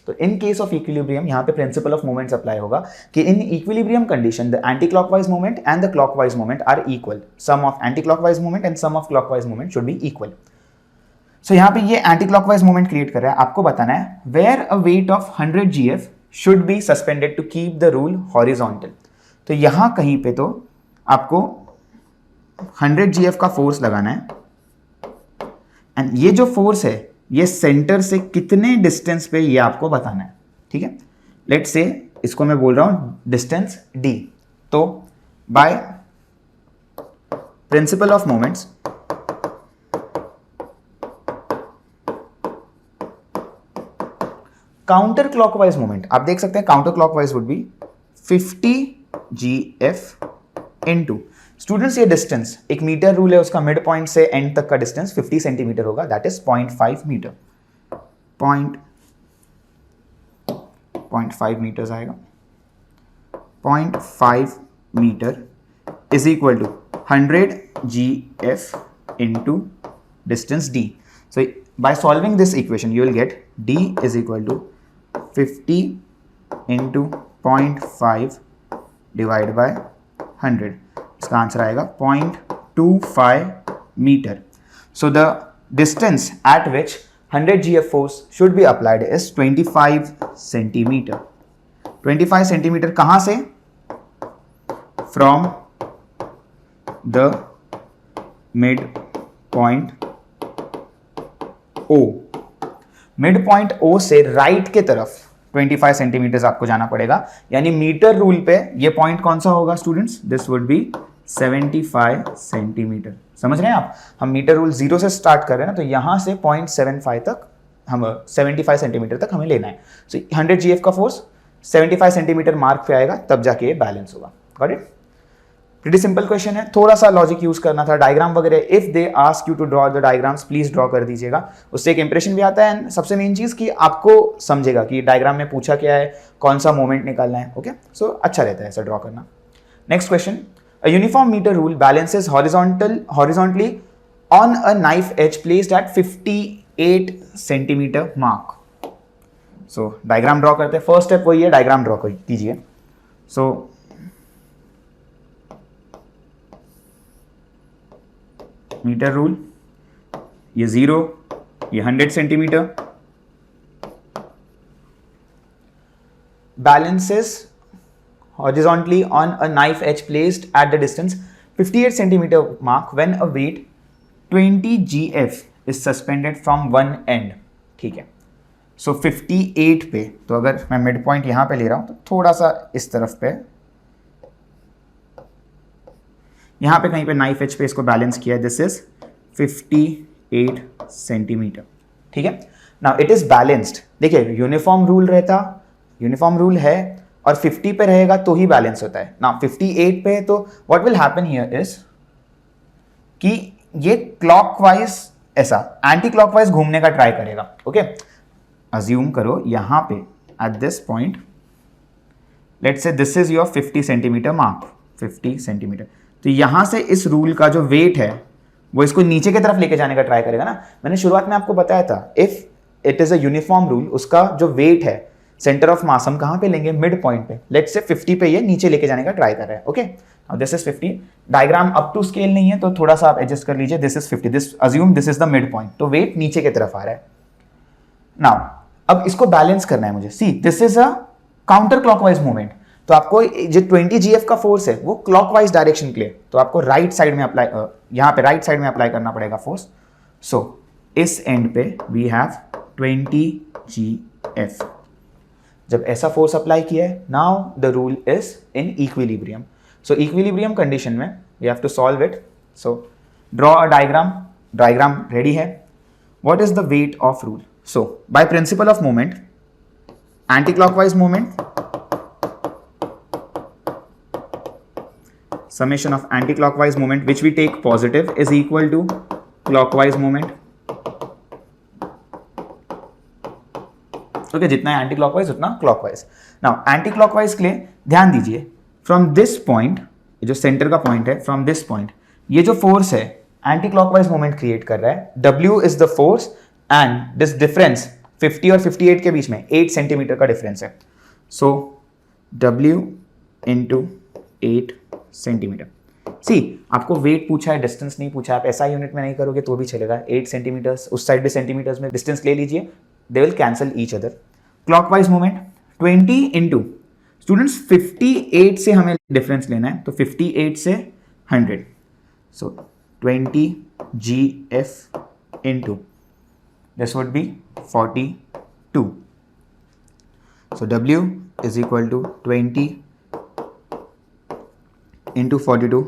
तो इन केस ऑफ इक्विलिब्रियम यहाँ पे प्रिंसिपल ऑफ मोमेंट्स अप्लाई होगा कि in equilibrium condition the anti clockwise moment and the clockwise moment are equal. Sum of anti clockwise moment and sum of clockwise moment should be equal. So यहाँ पे ये एंटी क्लॉकवाइज मोमेंट क्रिएट कर रहा है. आपको बताना है where a weight of 100 GF should be suspended to keep the rule horizontal. तो यहां कहीं पे तो आपको 100 GF का फोर्स लगाना है, एंड ये जो फोर्स है ये सेंटर से कितने डिस्टेंस पे ये आपको बताना है, ठीक है. लेट्स से इसको मैं बोल रहा हूं डिस्टेंस d. तो by principle of moments counter clockwise moment, आप देख सकते हैं counter clockwise would be 50 GF into, students ये डिस्टेंस एक मीटर रूल है, उसका मिड पॉइंट से एंड तक का डिस्टेंस 50 सेंटीमीटर होगा, दैट इज 0.5 मीटर. 0.5 मीटर्स आएगा. 0.5 metre is equal to 100 GF into distance d. So by solving this equation you will get d is equal to 50 into 0.5 divided by 100. इसका आंसर आएगा 0.25 metre. So the distance at which 100 GF force should be applied is 25 centimeter. 25 centimeter कहाँ से? From the midpoint O. midpoint O से राइट के तरफ 25 सेंटीमीटर आपको जाना पड़ेगा, यानी मीटर रूल पे ये पॉइंट कौन सा होगा students? This would B 75 centimetre. समझ रहे हैं आप? हम मीटर रूल 0 से स्टार्ट कर रहे हैं ना, तो यहां से 0.75 तक हम 75 सेंटीमीटर तक हमें लेना है. सो 100 GF का फोर्स 75 सेंटीमीटर मार्क पे आएगा, तब जाके ये बैलेंस होगा. Got it? Pretty simple question है, थोड़ा सा लॉजिक यूज करना था, डायग्राम वगैरह if they ask you to draw the diagrams please draw कर दीजिएगा, उससे एक इंप्रेशन भी आता है. एंड सबसे मेन चीज कि आपको समझेगा कि डायग्राम में पूछा क्या है, कौन सा मोमेंट निकालना है. ओके, सो अच्छा रहता है ऐसा ड्रॉ करना. Next question, a uniform meter rule balances horizontally on a knife edge placed at 58 centimeter mark. So diagram draw करते हैं. फर्स्ट स्टेप वही है, डायग्राम ड्रॉ कीजिए. सो मीटर रूल, ये 0, ये 100 centimetre. balances horizontally on a knife edge placed at the distance 58 centimeter mark when a weight 20 GF is suspended from one end. ठीक है, सो 58 पे, तो अगर मैं मिड पॉइंट यहां पे ले रहा हूं तो थोड़ा सा इस तरफ पे, यहां पे कहीं पे नाइफ एज पे इसको बैलेंस किया है. This is 58 centimetre. ठीक है, नाउ इट इज बैलेंस्ड. देखिए यूनिफॉर्म रूल रहता, यूनिफॉर्म रूल है और 50 पे रहेगा तो ही बैलेंस होता है ना. 58 पे, तो what will happen here is कि ये क्लॉकवाइज, ऐसा एंटी क्लॉकवाइज घूमने का ट्राई करेगा. ओके, अज्यूम करो यहां पे at this point, let's say this is your 50 centimetre mark, 50 centimetre. तो यहां से इस रूल का जो वेट है वो इसको नीचे की तरफ लेके जाने का ट्राई करेगा ना. मैंने शुरुआत में आपको बताया था, if it is a uniform rule, उसका जो वेट है, सेंटर ऑफ मास हम कहां पे लेंगे? मिड पॉइंट पे. लेट्स से 50 पे ये नीचे लेके जाने का ट्राई कर रहा है. Okay, now this is 50. Diagram up to scale नहीं है तो थोड़ा सा आप एडजस्ट कर लीजिए. This is 50, this assume this is the mid point, तो वेट नीचे की तरफ आ रहा है. नाउ अब इसको बैलेंस करना है मुझे. सी this is a counter clockwise movement, तो आपको जो 20 GF का फोर्स है वो क्लॉकवाइज डायरेक्शन के लिए, तो आपको राइट साइड में अप्लाई, यहां पे राइट साइड में अप्लाई करना पड़ेगा फोर्स. सो इस एंड पे वी हैव 20 GF. जब ऐसा फोर्स अप्लाई किया है, now the rule is in equilibrium. So equilibrium condition में we have to solve it. So draw a diagram. Diagram ready है. What is the weight of rule? So by principle of moment, anti clockwise moment, summation of anti-clockwise moment which we take positive is equal to clockwise moment. Okay, जितना है एंटी क्लॉकवाइज उतना क्लॉकवाइज. नाउ एंटी क्लॉकवाइज के लिए ध्यान दीजिए, फ्रॉम दिस पॉइंट, जो सेंटर का पॉइंट है, फ्रॉम दिस पॉइंट ये जो फोर्स है एंटी क्लॉकवाइज मोमेंट क्रिएट कर रहा है. W is the force and this difference 50 और 58 के बीच में 8 सेंटीमीटर का डिफरेंस है. सो W इंटू 8 सेंटीमीटर. सी आपको वेट पूछा है, डिस्टेंस नहीं पूछा. आप ऐसा यूनिट में नहीं करोगे तो भी चलेगा. 8 सेंटीमीटर्स, उस साइड भी सेंटीमीटर्स में डिस्टेंस ले लीजिए, they will cancel each other. Clockwise movement 20 into, students 58 से हमें डिफरेंस लेना है, तो 58 से 100. So 20 GF into this would be 42. So W is equal to 20 into 42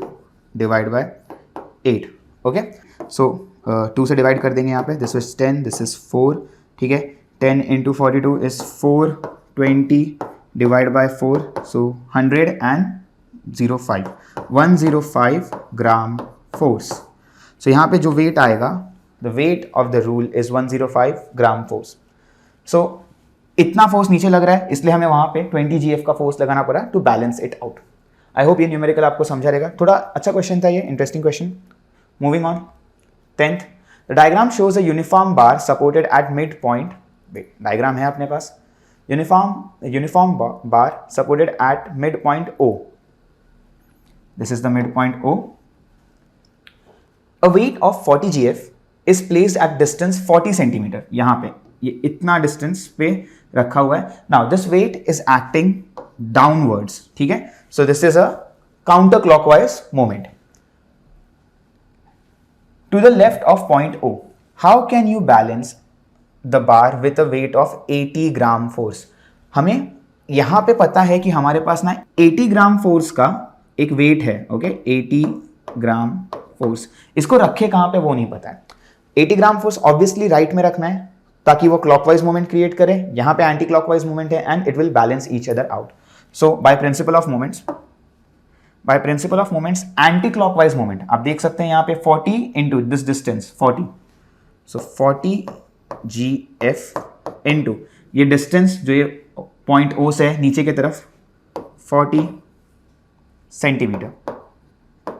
divide by 8. Okay, so 2 से डिवाइड कर देंगे यहाँ पे. This is 10, this is 4. ठीक है, 10 into 42 is 420 divide by 4, so 105 105 gram force. So यहाँ पे जो वेट आएगा, the weight of the rule is 105 gram force. So इतना फोर्स नीचे लग रहा है, इसलिए हमें वहाँ पे 20 GF का फोर्स लगाना पड़ा to balance it out. I hope ये न्यूमेरिकल आपको समझा रहेगा. थोड़ा अच्छा क्वेश्चन था ये, interesting question. Moving on, 10th, the diagram shows a uniform bar supported at mid point. Diagram है अपने पास. Uniform bar supported at mid point O. This is the mid point O. A weight of 40 GF is placed at distance 40 centimetre, यहां पे ये इतना डिस्टेंस पे रखा हुआ है. Now this weight is acting downwards. ठीक है, so this is a counter clockwise moment. To the left of point O, how can you balance the bar with a weight of 80 gram force. हमें यहां पे पता है कि हमारे पास ना 80 ग्राम फोर्स का एक वेट है. ओके, 80 ग्राम फोर्स, इसको रखे कहां पे वो नहीं पता है. 80 ग्राम फोर्स ऑब्वियसली राइट में रखना है ताकि वो क्लॉकवाइज मोमेंट क्रिएट करे. यहां पे एंटी क्लॉकवाइज मोमेंट है and it will balance each other out. So by principle of moments anti clockwise moment आप देख सकते हैं यहां पे 40 into this distance 40. So 40 GF into ये डिस्टेंस जो ये पॉइंट O से है नीचे की तरफ 40 centimetre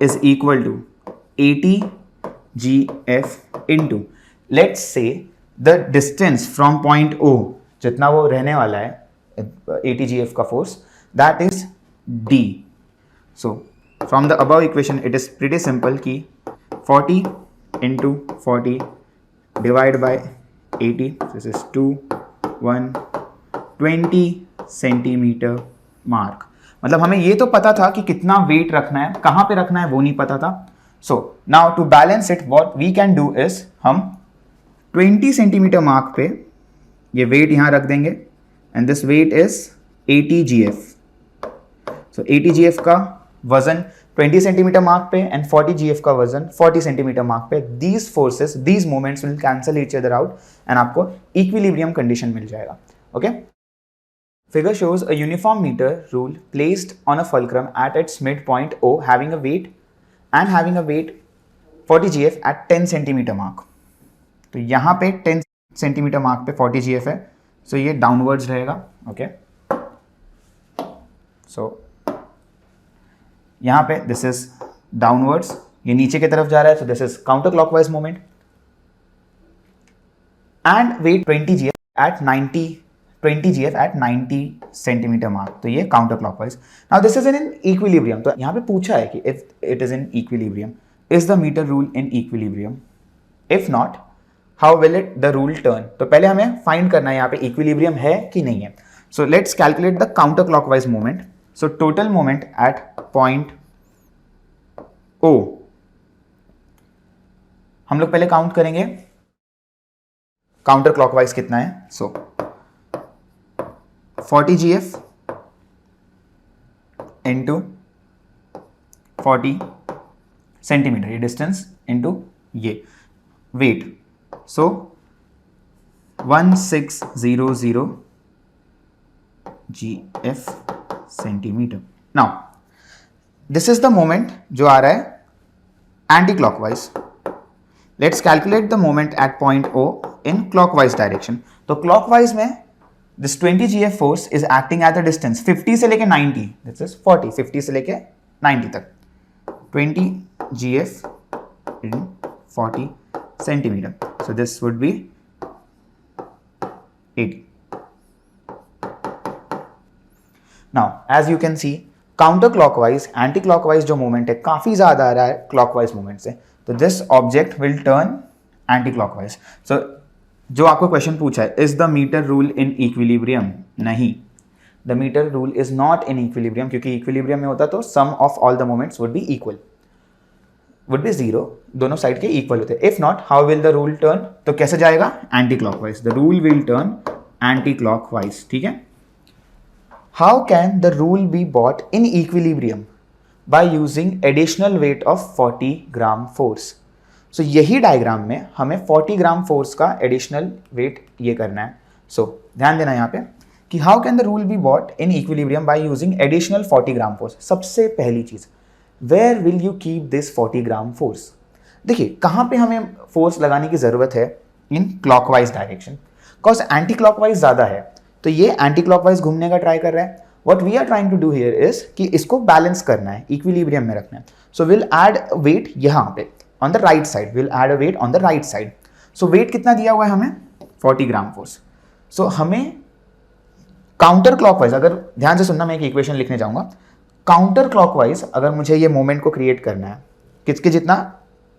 is equal to 80 GF into let's say the distance from point O, जितना वो रहने वाला है 80 GF का force, that is D. So from the above equation it is pretty simple कि 40 into 40 divide by 80, this is 20 centimetre mark. मतलब हमें ये तो पता था कि कितना वेट रखना है, कहां पे रखना है वो नहीं पता था. So now to balance it what we can do is हम 20 सेंटीमीटर मार्क पे ये वेट यहां रख देंगे and this weight is 80 GF. So 80 GF का वजन 20 सेंटीमीटर मार्क पे एंड 40 GF का वजन 40 सेंटीमीटर मार्क पे. These forces, these moments will cancel each other out and आपको इक्विलिब्रियम कंडीशन मिल जाएगा. Okay, figure shows a uniform meter rule placed on a fulcrum at its midpoint O having a weight 40 GF at 10 centimetre mark. तो यहाँ पे 10 सेंटीमीटर मार्क पे 40 GF है, सो ये डाउनवर्ड्स रहेगा. ओके, सो यहाँ पे दिस इज डाउनवर्ड्स, ये नीचे की तरफ जा रहा है, so this is counter clockwise moment and weight 20 GF at 90 centimetre mark. तो ये counter clockwise. Now this is in equilibrium. तो यहाँ पे पूछा है कि if it is in equilibrium, is the metre rule in equilibrium? If not, how will it the rule turn? तो पहले हमें फाइंड करना है यहाँ पे इक्विलिब्रियम है कि नहीं है. So let's calculate the counter clockwise moment. So total moment at point O हम लोग पहले काउंट करेंगे काउंटर क्लॉकवाइज कितना है. सो 40 GF इंटू 40 सेंटीमीटर, ये डिस्टेंस इंटू ये weight, so 1600 GF centimetre. Now this is the moment जो आ रहा है anti clockwise. Let's calculate the moment at point O in clockwise direction. तो क्लॉकवाइज में this 20 GF force is acting at a distance 50 से लेके 90, this is 40, 50 से लेके 90 तक. 20 GF in 40 centimeter, so this would be 80. Now as you can see, counter clockwise, anti clockwise जो मोमेंट है काफी ज्यादा आ रहा है क्लॉकवाइज मोमेंट से, तो this object will turn anti clockwise. So जो आपको क्वेश्चन पूछा है, is the metre rule in equilibrium? नहीं, the metre rule is not in equilibrium, क्योंकि इक्विलिब्रियम में होता तो sum of all the moments would be equal, would be zero, दोनों साइड के इक्वल होते. If not, how will the rule turn? तो कैसे जाएगा? Anti clockwise. The rule will turn anti clockwise. ठीक है. How can the rule be brought in equilibrium? By using additional wait of 40 gram force. So यही डायग्राम में हमें 40 ग्राम फोर्स का एडिशनल वेट ये करना है. सो ध्यान देना यहाँ पे कि how can the rule be brought in equilibrium by using additional 40 gram force. सबसे पहली चीज, where will you keep this 40 gram force? देखिए कहाँ पे हमें फोर्स लगाने की जरूरत है? In clockwise direction, because anticlockwise ज्यादा है, तो ये एंटी क्लॉकवाइज घूमने का ट्राई कर रहा है. What we are trying to do here is कि इसको बैलेंस करना है, इक्विलिब्रियम में रखना है. सो विल एड वेट यहाँ पे on the right side, we'll add a weight on the right side. So weight कितना दिया हुआ है हमें? 40 ग्राम फोर्स. So हमें काउंटर क्लॉकवाइज, अगर ध्यान से सुनना, मैं एक इक्वेशन लिखने जाऊंगा. काउंटर क्लॉकवाइज अगर मुझे ये मोमेंट को क्रिएट करना है, किसके जितना?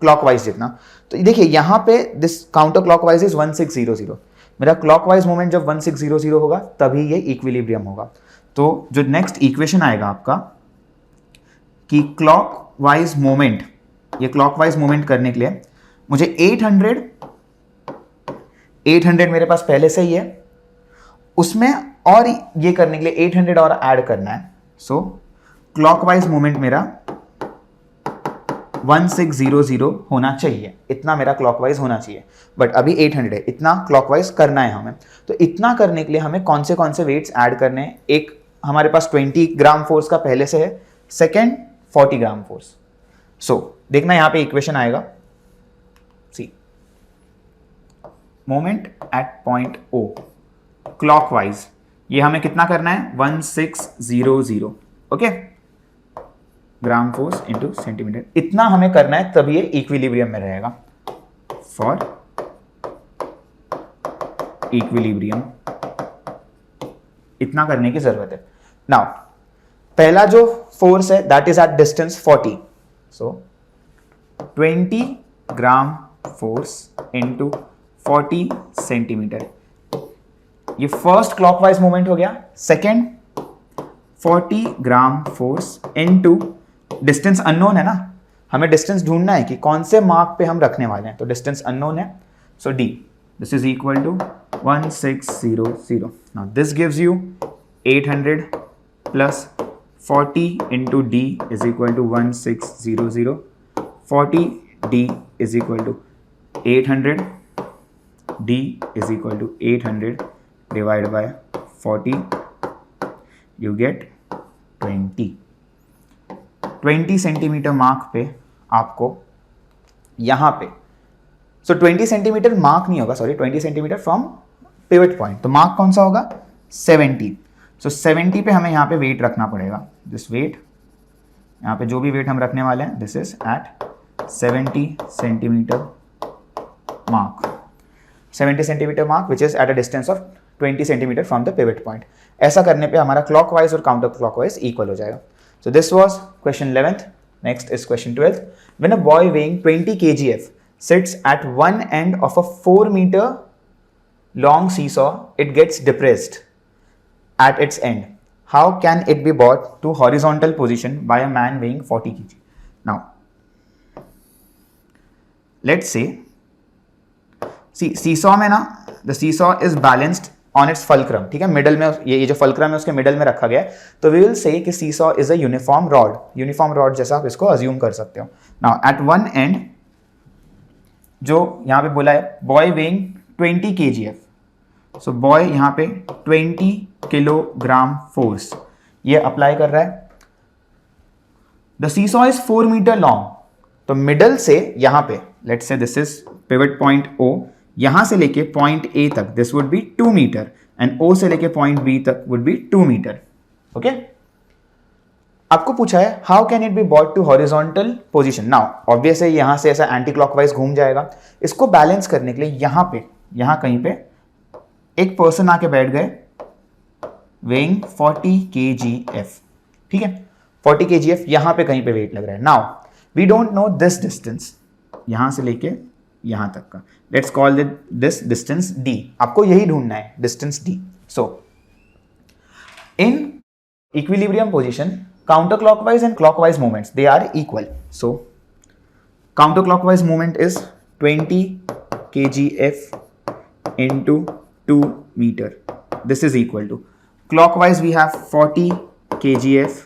क्लॉकवाइज जितना। तो देखिए यहाँ पे दिस काउंटर क्लॉकवाइज इज 1600, मेरा क्लॉकवाइज मोमेंट जब 1600 होगा तभी ये इक्विलिब्रियम होगा। तो जो नेक्स्ट इक्वेशन आएगा आपका कि क्लॉकवाइज मोमेंट, ये क्लॉकवाइज मोमेंट करने के लिए मुझे 800 मेरे पास पहले से ही है, उसमें और ये करने के लिए 800 और ऐड करना है। सो क्लॉकवाइज मोमेंट मेरा 1600 होना चाहिए, इतना मेरा क्लॉकवाइज होना चाहिए। बट अभी 800 है, इतना क्लॉकवाइज करना है हमें। तो इतना करने के लिए हमें कौन से वेट्स ऐड करने हैं? एक हमारे पास 20 ग्राम फोर्स का पहले से है, सेकेंड 40 ग्राम फोर्स। सो देखना यहाँ पे इक्वेशन आएगा, see moment at point O clockwise, ये हमें कितना करना है? 1600, okay, gram force into centimetre, इतना हमें करना है, तभी ये इक्विलिब्रियम में रहेगा। फॉर इक्विलिब्रियम इतना करने की जरूरत है। नाउ पहला जो फोर्स है that is eight distance 40, so 20 gram force into 40 centimetre, ये फर्स्ट क्लॉकवाइज मोमेंट हो गया। Second 40 gram force into distance unknown है ना, हमें डिस्टेंस ढूंढना है कि कौन से मार्क पे हम रखने वाले हैं, तो डिस्टेंस अननोन है। So d this is equal to 1600। Now this gives you 800 plus 40 into d is equal to 1600, 40 d is equal to 800, d is equal to 800 divide by 40, you get 20 centimetre mark पे आपको यहां पे, सो 20 सेंटीमीटर मार्क नहीं होगा, sorry 20 centimetre from pivot point, तो मार्क कौन सा होगा? 70। सो 70 पे हमें यहाँ पे वेट रखना पड़ेगा। दिस वेट, यहाँ पे जो भी वेट हम रखने वाले हैं, this is at 70 centimetre mark, 70 centimetre mark which is at a distance of 20 centimetre from the pivot point. ऐसा करने पे हमारा क्लॉकवाइज और काउंटर क्लॉकवाइज इक्वल हो जाएगा। So this was question 11th. Next is question 12th. When a boy weighing 20 kgf sits at one end of a 4-meter long seesaw, it gets depressed at its end. How can it be brought to horizontal position by a man weighing 40 kg? Now, let's say, see seesaw में ना, the seesaw is balanced on it's fulcrum, ठीक है, मिडल में ये जो फल्क्रम है उसके मिडल में रखा गया है। तो वी विल से कि seesaw is a uniform rod जैसा आप इसको अज्यूम कर सकते हो। नाउ एट वन एंड जो यहाँ पे बोला है बॉय वेइंग 20 kgf, सो बॉय यहाँ पे 20 किलोग्राम फोर्स ये अप्लाई कर रहा है। The seesaw is 4 metre long, तो मिडल से यहाँ पे let's say this is pivot point O, यहां से लेके पॉइंट ए तक this would be 2 metre and O से लेके पॉइंट बी तक वुड बी 2 मीटर, ओके। आपको पूछा है how can it be brought to horizontal position. Now obvious है यहां से ऐसा एंटी क्लॉकवाइज घूम जाएगा, इसको बैलेंस करने के लिए यहां कहीं पे एक पर्सन आके बैठ गए वेइंग 40 kgf, ठीक है, 40 kgf यहां पे कहीं पे वेट लग रहा है। Now we don't know this distance यहां से लेके यहां तक का, let's call this distance d, आपको यही ढूंढना है distance d। So in equilibrium position counter clockwise and clockwise movements they are equal. So counter clockwise movement is 20 kgf into 2 meter, this is equal to clockwise we have 40 kgf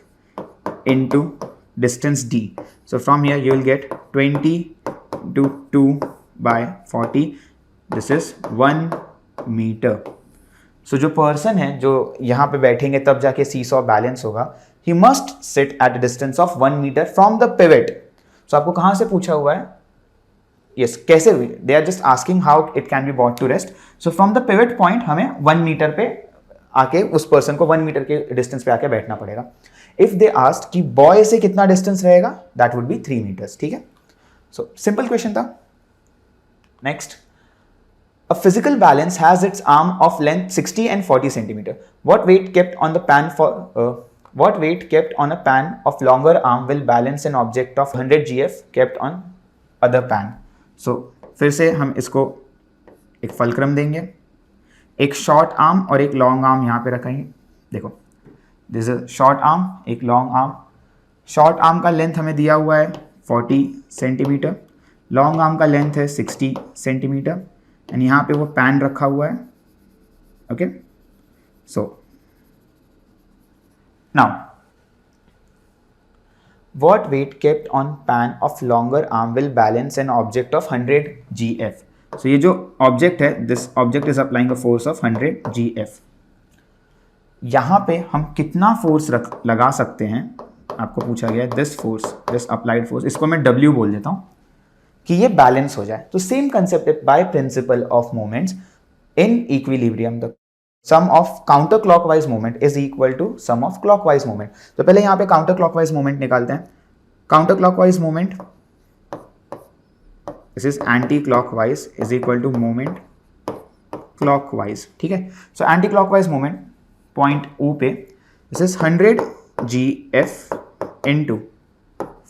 into distance d, so from here you will get 20 into 2 by 40, this is 1 meter। so जो पर्सन है जो यहाँ पे बैठेंगे तब जाके सीसॉ बैलेंस होगा, he must sit at a distance of 1 meter from the pivot। so आपको कहाँ से पूछा हुआ है, yes कैसे, they are just asking how it can be brought to rest। so from the pivot point हमें 1 मीटर पे आके उस पर्सन को 1 मीटर के डिस्टेंस पे आके बैठना पड़ेगा। if they asked कि बॉय से कितना डिस्टेंस रहेगा, that would be 3 meters, ठीक है। so simple question था। Next, a physical balance has its arm of length 60 and 40 centimeter. What weight kept on the pan of longer arm will balance an object of 100 gf kept on other pan. So फिर से हम इसको एक फलक्रम देंगे, एक शॉर्ट आर्म और एक लॉन्ग आर्म यहाँ पे रखेंगे। देखो दिस इज शॉर्ट आर्म, एक लॉन्ग आर्म। शॉर्ट आर्म का लेंथ हमें दिया हुआ है 40 सेंटीमीटर, लॉन्ग आर्म का लेंथ है 60 सेंटीमीटर एंड यहाँ पे वो पैन रखा हुआ है। Okay, so now what weight kept on pan of longer arm will balance an object of 100 gf? So ये जो object है, this object is applying a force of 100 gf. यहाँ पे हम कितना फोर्स लगा सकते हैं आपको पूछा गया है, this force, this applied force, इसको मैं W बोल देता हूँ कि ये बैलेंस हो जाए। तो सेम कंसेप्ट है, by principle of moments in equilibrium the sum of counter clockwise moment is equal to sum of clockwise moment. तो पहले यहाँ पे काउंटर क्लॉकवाइज मोमेंट निकालते हैं। Counter clockwise moment, this is anti clockwise is equal to moment clockwise. ठीक है, so anti clockwise moment point O पे, this is 100 GF into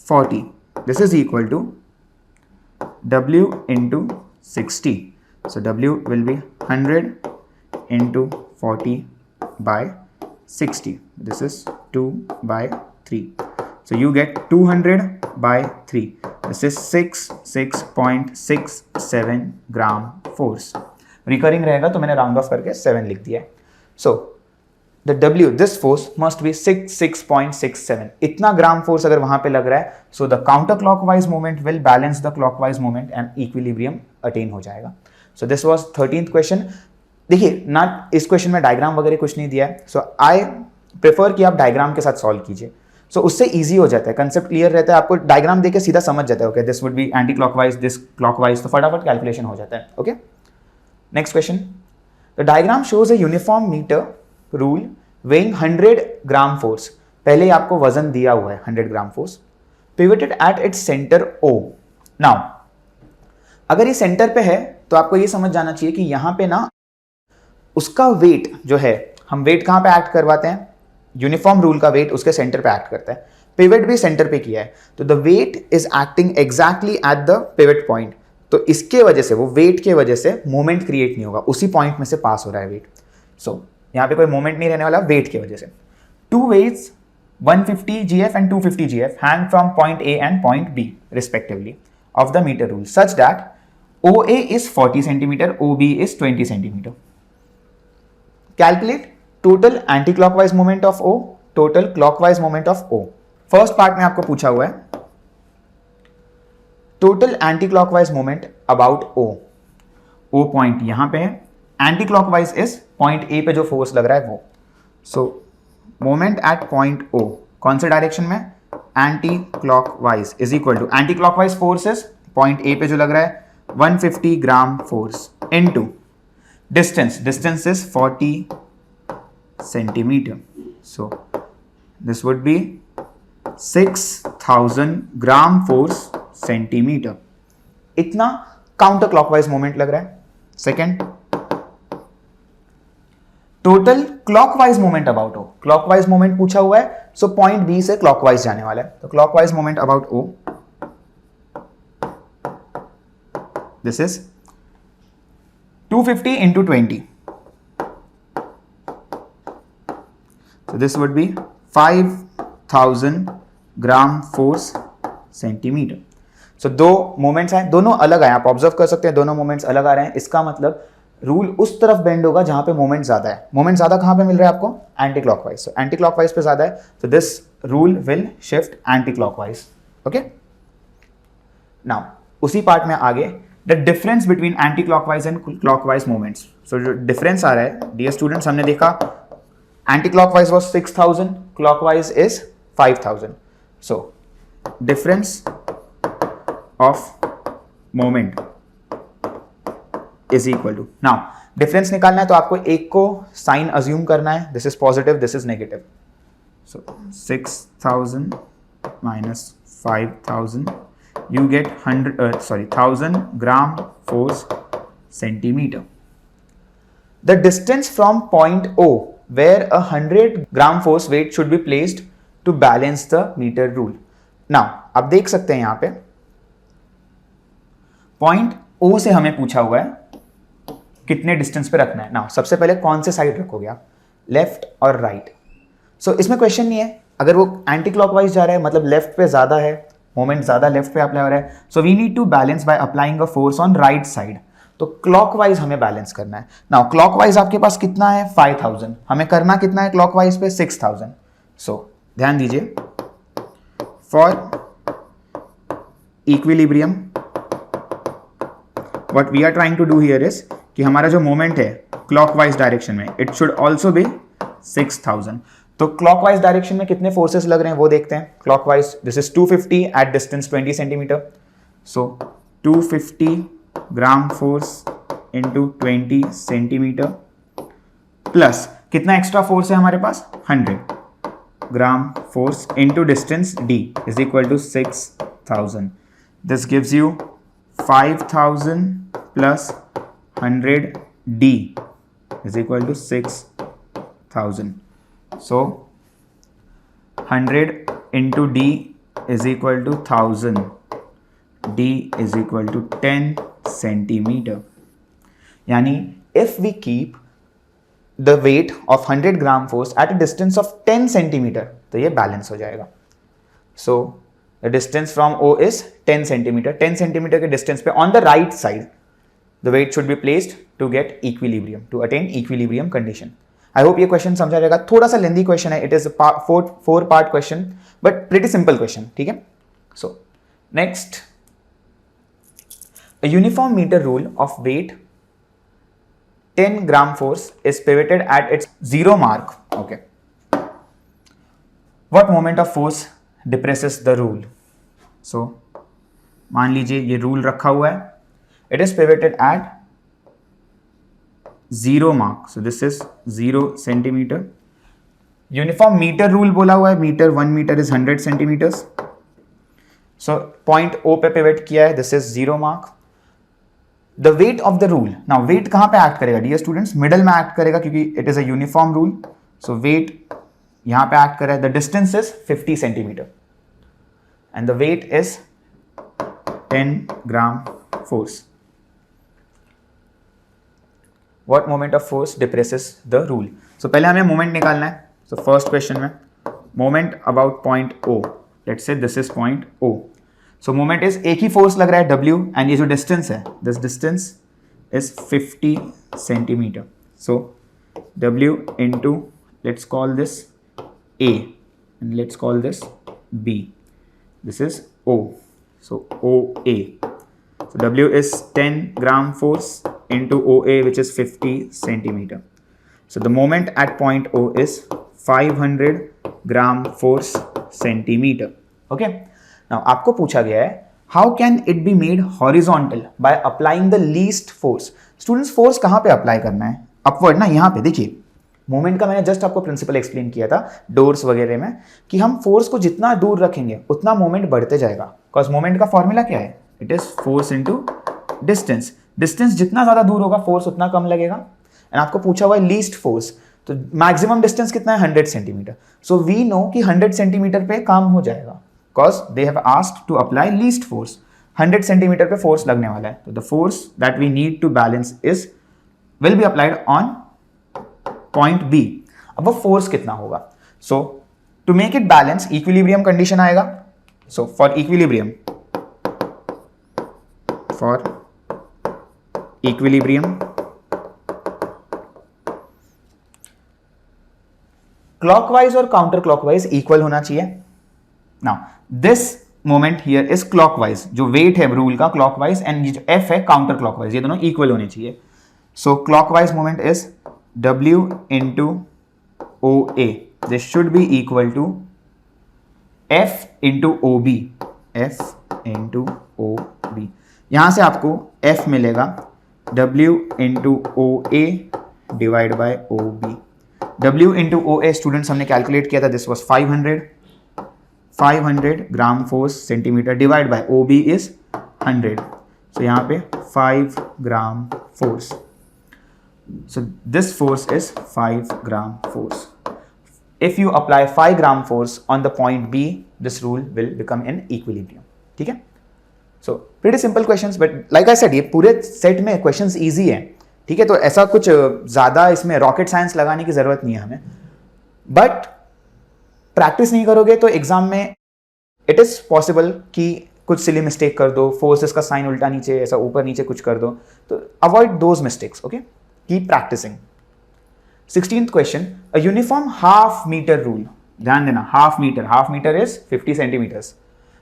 40, this is equal to W into 60. So W will be 100 into 40 by 60. This is 2 by 3. So you get 200 by 3. This is 6.67 gram force. Recurring रहेगा तो मैंने राउंड ऑफ करके 7 लिख दिया है. So the W, this force must be 6.67. इतना ग्राम फोर्स अगर वहां पे लग रहा है, so the counter clockwise moment will balance the clockwise moment and equilibrium attain हो जाएगा. So this was 13th question. देखिए ना, इस क्वेश्चन में डायग्राम वगैरह कुछ नहीं दिया है, सो आई प्रेफर कि आप डायग्राम के साथ सॉल्व कीजिए, सो उससे इजी हो जाता है, कंसेप्ट क्लियर रहता है, आपको डायग्राम देके सीधा समझ जाता है। Okay, this would be anticlockwise, this clockwise, तो फटाफट कैलकुलेशन हो जाता है। Okay, next question, the diagram shows a uniform metre rule weighing 100 gram force. पहले ही आपको वजन दिया हुआ है 100 gram force, pivoted at its centre O। Now अगर ये सेंटर पे है तो आपको ये समझ जाना चाहिए कि यहाँ पे ना उसका वेट जो है, हम वेट कहाँ पे एक्ट करवाते हैं, यूनिफॉर्म रूल का वेट उसके सेंटर पे एक्ट करता है, पिवट भी सेंटर पे किया है, तो the weight is acting exactly at the pivot point. तो इसके वजह से, वो वेट के वजह से मोमेंट क्रिएट नहीं होगा, उसी पॉइंट में से पास हो रहा है वेट। सो यहाँ पे कोई मोमेंट नहीं रहने वाला वेट की वजह से। Two weights 150 GF and 250 GF hang from point A and point B respectively of the meter rule such that OA is 40 centimeter, OB is 20 centimeter. Calculate total anti-clockwise moment of O, total clockwise moment of O. First part में आपको पूछा हुआ है total anti clockwise moment about O. O point यहां पे है, anti clockwise is point A पे जो फोर्स लग रहा है वो। So moment at point O कौन से डायरेक्शन में, anti clockwise, is equal to anticlockwise force is point A पे जो लग रहा है 150 gram force into distance, distance is 40 centimeter, so this would be 6000 gram force centimeter. इतना काउंटर क्लॉकवाइज मोमेंट लग रहा है। Second, total clockwise moment about O, clockwise moment पूछा हुआ है, सो पॉइंट B से क्लॉकवाइज जाने वाला है, तो clockwise moment about O, this is 250 into 20. So this would be 5000 gram force centimeter. So दो मोमेंट्स हैं, दोनों अलग आए, आप ऑब्जर्व कर सकते हैं दोनों मोमेंट्स अलग आ रहे हैं। इसका मतलब रूल उस तरफ बेंड होगा जहां पे मोमेंट ज्यादा है। मोमेंट ज्यादा कहां पे मिल रहा है आपको, एंटी क्लॉकवाइज, सो एंटी क्लॉकवाइज पे ज्यादा है, तो this rule will shift anti clockwise. Okay, now उसी पार्ट में आगे the difference between anti-clockwise and clockwise moments. So जो difference आ रहा है, dear students, हमने देखा anti-clockwise was 6000, clockwise is 5000. So difference of moment is equal to, now difference निकालना है तो आपको एक को साइन अज्यूम करना है, this is positive, this is negative. So 6000 minus 5000, you get 1000 gram force centimeter. The distance from point O where a 100 gram force weight should be placed to balance the meter rule. Now आप देख सकते हैं यहाँ पे पॉइंट ओ से हमें पूछा हुआ है कितने डिस्टेंस पे रखना है। ना सबसे पहले कौन से साइड रखोगे आप, लेफ्ट और राइट। सो इसमें क्वेश्चन नहीं है, अगर वो एंटी क्लॉकवाइज जा रहा है मतलब लेफ्ट पे ज्यादा है, मोमेंट ज्यादा लेफ्ट पे अप्लाई हो रहा है, so we need to balance by applying a force on right side. तो क्लॉकवाइज हमें बैलेंस करना है। नाउ क्लॉकवाइज आपके पास कितना है 5000, हमें करना कितना है क्लॉकवाइज पे 6000। सो ध्यान दीजिए, for equilibrium what we are trying to do here is कि हमारा जो मोमेंट है क्लॉकवाइज डायरेक्शन में इट शुड ऑल्सो बी 6000। तो क्लॉकवाइज डायरेक्शन में कितने फोर्सेस लग रहे हैं वो देखते हैं। Clockwise this is 250 at distance 20 centimetre, so 250 gram force into 20 centimetre plus कितना एक्स्ट्रा फोर्स है हमारे पास 100 gram force into distance d is equal to 6000। This gives you 5000 plus 100d is equal to 6000. So 100 into d is equal to 1000. d is equal to 10 centimeter. यानी if we keep the weight of 100 gram force at a distance of 10 centimeter तो ये बैलेंस हो जाएगा। So the distance from O is 10 centimeter. 10 centimeter के डिस्टेंस पे on the right side the weight should be placed to get equilibrium, to attain equilibrium condition. I hope ये क्वेश्चन समझा जाएगा। थोड़ा सा लेंदी क्वेश्चन है, it is four part question but pretty simple question, ठीक है। So next, a uniform meter rule of weight 10 gram force is pivoted at its zero mark. Okay, what moment of force depresses the rule? So मान लीजिए ये रूल रखा हुआ है, it is pivoted at zero mark, so this is 0 centimeter. Uniform meter rule बोला हुआ है, metre 1 metre is 100 centimeters. So point O पे pivot किया है, this is 0 mark. The weight of the rule, now weight कहाँ पे act करेगा dear students? मिडल में act करेगा क्योंकि it is a uniform rule. So weight यहाँ पे act कर रहा है, the distance is 50 centimeter and the weight is 10 gram force. What moment of force depresses the rule? So पहले हमें moment निकालना है। So first question में moment about point O. Let's say this is point O. So moment is एक ही force लग रहा है W and ये जो distance है, this distance is 50 centimeter. So W into, let's call this A and let's call this B. This is O. So OA. So W is 10 gram force into OA which is 50 centimeter. So the moment at point O is 500 gram force centimeter. Okay. Now आपको पूछा गया है how can it be made horizontal by applying the least force. Students force कहाँ पे अप्लाई करना है? अपवर्ड ना, यहाँ पे देखिए मोमेंट का मैंने जस्ट आपको प्रिंसिपल एक्सप्लेन किया था डोर्स वगैरह में कि हम फोर्स को जितना दूर रखेंगे उतना मोमेंट बढ़ते जाएगा। बिकॉज मोमेंट का फॉर्मूला क्या है? It is force into distance. Distance जितना ज्यादा दूर होगा फोर्स उतना कम लगेगा। एंड आपको पूछा हुआ है लीस्ट फोर्स, तो मैक्सिमम डिस्टेंस कितना है 100 सेंटीमीटर। सो वी नो कि 100 सेंटीमीटर पे काम हो जाएगा because they have asked to apply least force. 100 centimetre पे फोर्स लगने वाला है, तो the force that we need to balance is will be applied on point B. अब वो फोर्स कितना होगा? So to make it balance equilibrium condition आएगा। सो फॉर इक्विलिब्रियम क्लॉकवाइज और काउंटर क्लॉकवाइज इक्वल होना चाहिए। Now this moment here is clockwise, जो वेट है रूल का क्लॉकवाइज एंड ये जो एफ है काउंटर क्लॉकवाइज, ये दोनों इक्वल होने चाहिए। So clockwise moment is W into OA. This should be equal to F into OB. F into OB. यहां से आपको F मिलेगा W into OA divided by OB. W into OA students हमने कैलकुलेट किया था, this was 500 gram force centimetre divide by OB is 100. सो यहाँ पे 5 gram force. So this force is 5 gram force. If you apply 5 gram force on the point B, this rule will become in equilibrium. ठीक है? So pretty simple questions, but like I said ये पूरे सेट में क्वेश्चंस इजी है, ठीक है। तो ऐसा कुछ ज़्यादा इसमें रॉकेट साइंस लगाने की ज़रूरत नहीं है हमें, बट प्रैक्टिस नहीं करोगे तो एग्जाम में इट इज़ पॉसिबल कि कुछ सिली मिस्टेक कर दो, फोर्सेस का साइन उल्टा नीचे ऐसा ऊपर नीचे कुछ कर दो, तो avoid those mistakes, okay, keep practising. 16th question, a uniform half metre rule, ध्यान देना, half metre is 50 centimetres,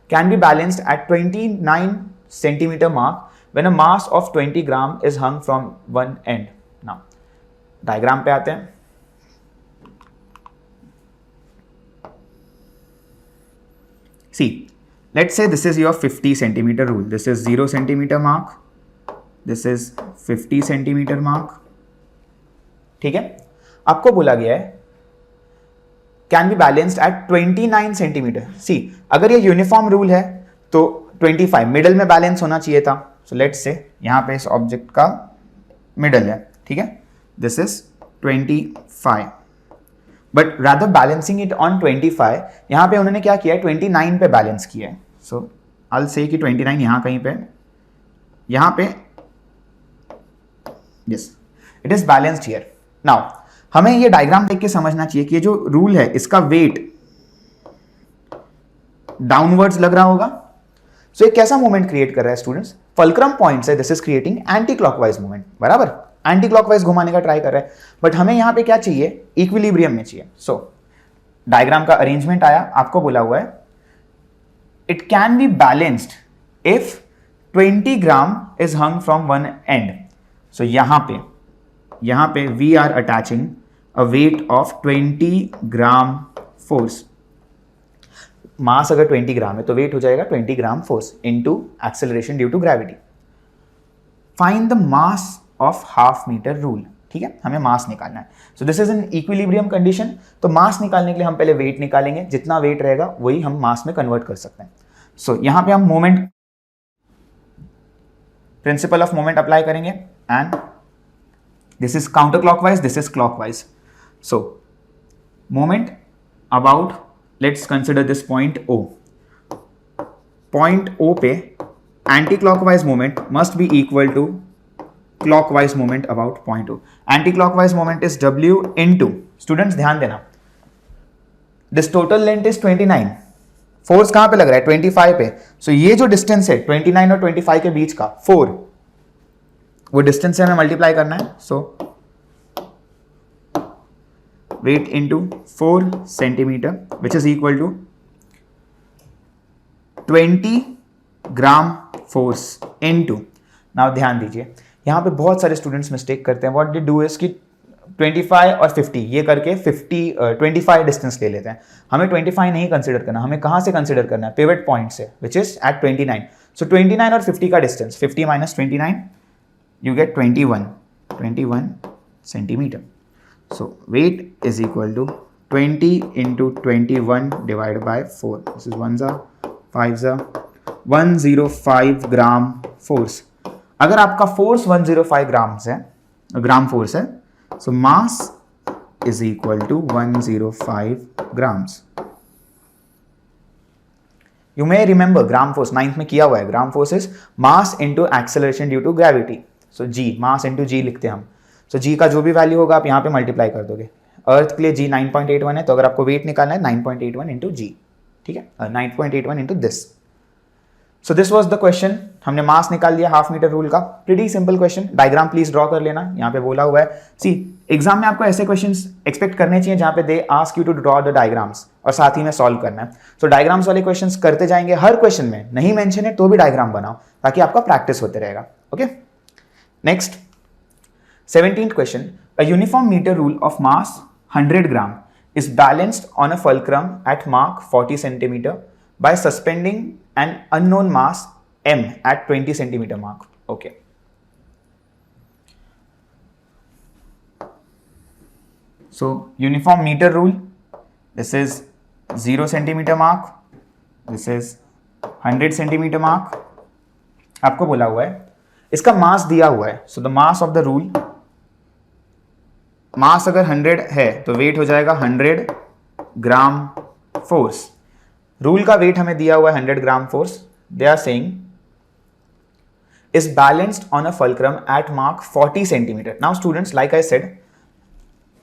can be balanced at 29 centimetre mark when a mass of 20 gram is hung from one end. Now diagram पे आते हैं। See, let's say this is your 50 centimeter rule. This is 0 centimeter mark. This is 50 centimeter mark. ठीक है, आपको बोला गया है can be balanced at 29 centimetre. See, अगर ये यूनिफॉर्म रूल है तो 25 मिडल में बैलेंस होना चाहिए था। सो लेट्स से यहाँ पे इस ऑब्जेक्ट का मिडल है, ठीक है, this is 25, but rather balancing it on 25, यहाँ पे उन्होंने क्या किया है, 29 पे बैलेंस किया है। सो आई विल से कि 29 यहाँ कहीं पे, यहाँ पे, yes, it is balanced here. Now हमें ये डायग्राम देख के समझना चाहिए कि ये जो रूल है इसका वेट डाउनवर्ड्स लग रहा होगा। सो ये कैसा मोमेंट क्रिएट कर रहा है स्टूडेंट्स, फल्क्रम पॉइंट से this is creating anti clockwise movement, बराबर, एंटी क्लॉकवाइज घुमाने का ट्राई कर रहा है, बट हमें यहां पे क्या चाहिए, इक्विलिब्रियम में चाहिए। सो डायग्राम का अरेंजमेंट आया, आपको बोला हुआ है it can be balanced if 20 gram is hung from one end. So यहां पे we are attaching a weight of 20 gram force. Mass अगर 20 ग्राम है तो वेट हो जाएगा 20 gram force into acceleration due to gravity. Find the mass of half metre rule, ठीक है, हमें मास निकालना है। So this is an equilibrium condition, तो मास निकालने के लिए हम पहले वेट निकालेंगे, जितना वेट रहेगा वही हम मास में कन्वर्ट कर सकते हैं। सो यहां पे हम moment, principle of moment apply करेंगे, and this is counter clockwise, this is clockwise. So moment about, let's consider this point O। Point O पे anti clockwise moment must be equal to clockwise moment about point O. Anti-clockwise moment is W into, students ध्यान देना, this total length is 29, force कहां पे लग रहा है, 25 पे। सो ये जो डिस्टेंस है 29 और 25 के बीच का 4, वो डिस्टेंस से हमें मल्टीप्लाई करना है। So weight into 4 centimetre which is equal to 20 gram force into, now ध्यान दीजिए, यहाँ पे बहुत सारे स्टूडेंट्स मिस्टेक करते हैं। व्हाट दे डू इज कि 25 और 50 ये करके 25 डिस्टेंस ले लेते हैं। हमें 25 नहीं कंसिडर करना, हमें कहाँ से कंसिडर करना है, पिवट पॉइंट से, विच इज एट 29। सो 29 और 50 का distance, 50 minus 29 you get 21 centimetre. So weight is equal to 20 into 21 divide by 4, this is 1 ज़ा 5 ज़ा 105 ग्राम फोर्स। अगर आपका फोर्स 105 ग्राम फोर्स है, so mass is equal to 105 grams. You may remember gram force 9th में किया हुआ है, gram force is mass into acceleration due to gravity. So g, mass into g लिखते हैं हम। सो जी का जो भी वैल्यू होगा आप यहाँ पे मल्टीप्लाई कर दोगे। अर्थ के लिए जी 9.81 है, तो अगर आपको वेट निकालना है 9.81 इंटू जी, ठीक है, 9.81 into this. So this was the question, हमने मास निकाल लिया हाफ मीटर रूल का। Pretty simple question, diagram please draw कर लेना, यहाँ पे बोला हुआ है। सी, एग्जाम में आपको ऐसे क्वेश्चंस एक्सपेक्ट करने चाहिए जहाँ पे they ask you to draw the diagrams और साथ ही में सॉल्व करना है। सो डायग्राम्स वाले क्वेश्चंस करते जाएंगे, हर क्वेश्चन में नहीं मेंशन है तो भी डायग्राम बनाओ ताकि आपका प्रैक्टिस होते रहेगा। Okay, next 17th question, a uniform metre rule of mass 100 gram is balanced on a fulcrum at mark 40 centimeter by suspending an unknown mass m at 20 centimeter mark. Okay. So uniform meter rule, this is 0 centimeter mark, this is 100 centimeter mark. आपको बोला हुआ है, इसका मास दिया हुआ है, so the mass of the rule, मास अगर 100 है तो वेट हो जाएगा 100 ग्राम फोर्स। रूल का वेट हमें दिया हुआ है 100 gram force. They are saying is balanced on a fulcrum at mark 40 centimeter. Now students, like I said,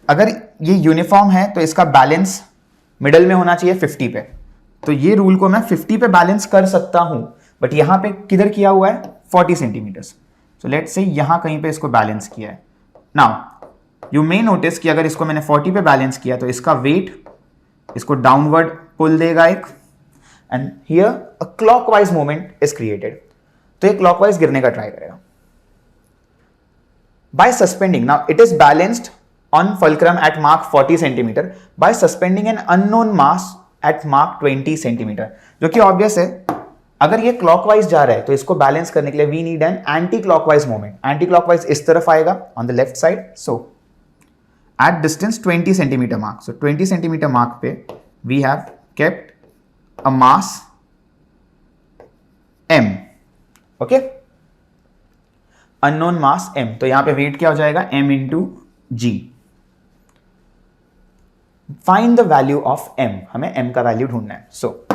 अगर ये यूनिफॉर्म है तो इसका बैलेंस मिडल में होना चाहिए 50 पे, तो ये रूल को मैं 50 पे बैलेंस कर सकता हूं, बट यहां पे किधर किया हुआ है 40 सेंटीमीटर्स. सो लेट्स से यहां कहीं पे इसको बैलेंस किया है. नाउ यू मे नोटिस कि अगर इसको मैंने 40 पे बैलेंस किया तो इसका वेट इसको डाउनवर्ड पुल देगा एक, and here a clockwise moment is created. तो ये क्लॉकवाइज गिरने का ट्राई करेगा. By suspending, now it is balanced on fulcrum at mark 40 centimetre by suspending an unknown mass at mark 20 centimetre. जो कि ऑब्वियस है, अगर ये क्लॉकवाइज जा रहा है तो इसको बैलेंस करने के लिए we need an anti clockwise moment. Anti clockwise इस तरफ आएगा on the left side. So at distance 20 centimetre mark, so 20 centimetre mark पे we have kept a mass m. Okay, unknown mass m. तो यहां पे वेट क्या हो जाएगा m into g. Find the value of m. हमें m का वैल्यू ढूंढना है. सो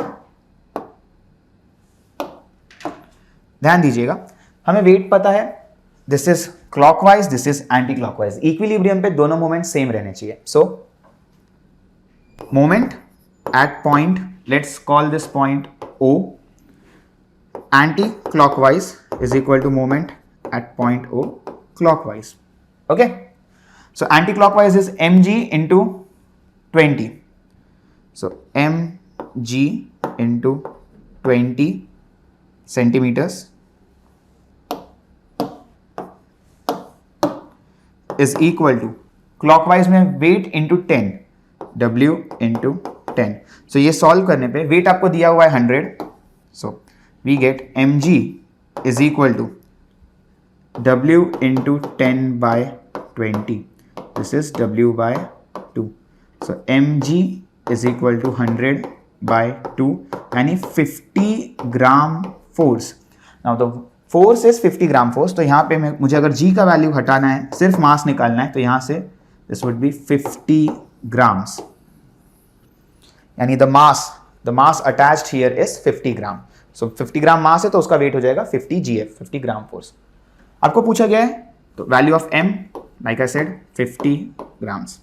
ध्यान दीजिएगा, हमें वेट पता है, this is clockwise, this is anti clockwise. Equilibrium पे दोनों मोमेंट सेम रहने चाहिए. सो moment at point, let's call this point O. Anti-clockwise is equal to moment at point O clockwise. Okay, so anti-clockwise is mg into 20. So mg into 20 centimeters is equal to clockwise में weight into 10, w into 10. So ये solve करने पे weight आपको दिया हुआ है 100. So we get mg is equal to w into 10 by 20. This is w by 2. So mg is equal to 100 by 2, यानी 50 gram force. Now the force is 50 gram force. तो यहाँ पे मुझे अगर g का वैल्यू हटाना है, सिर्फ मास निकालना है, तो यहाँ से this would be 50 grams. यानी the mass attached here is 50 ग्राम. सो 50 ग्राम मास है तो उसका वेट हो जाएगा 50 GF, 50 ग्राम फोर्स. आपको पूछा गया है तो value of m, like I said 50 grams.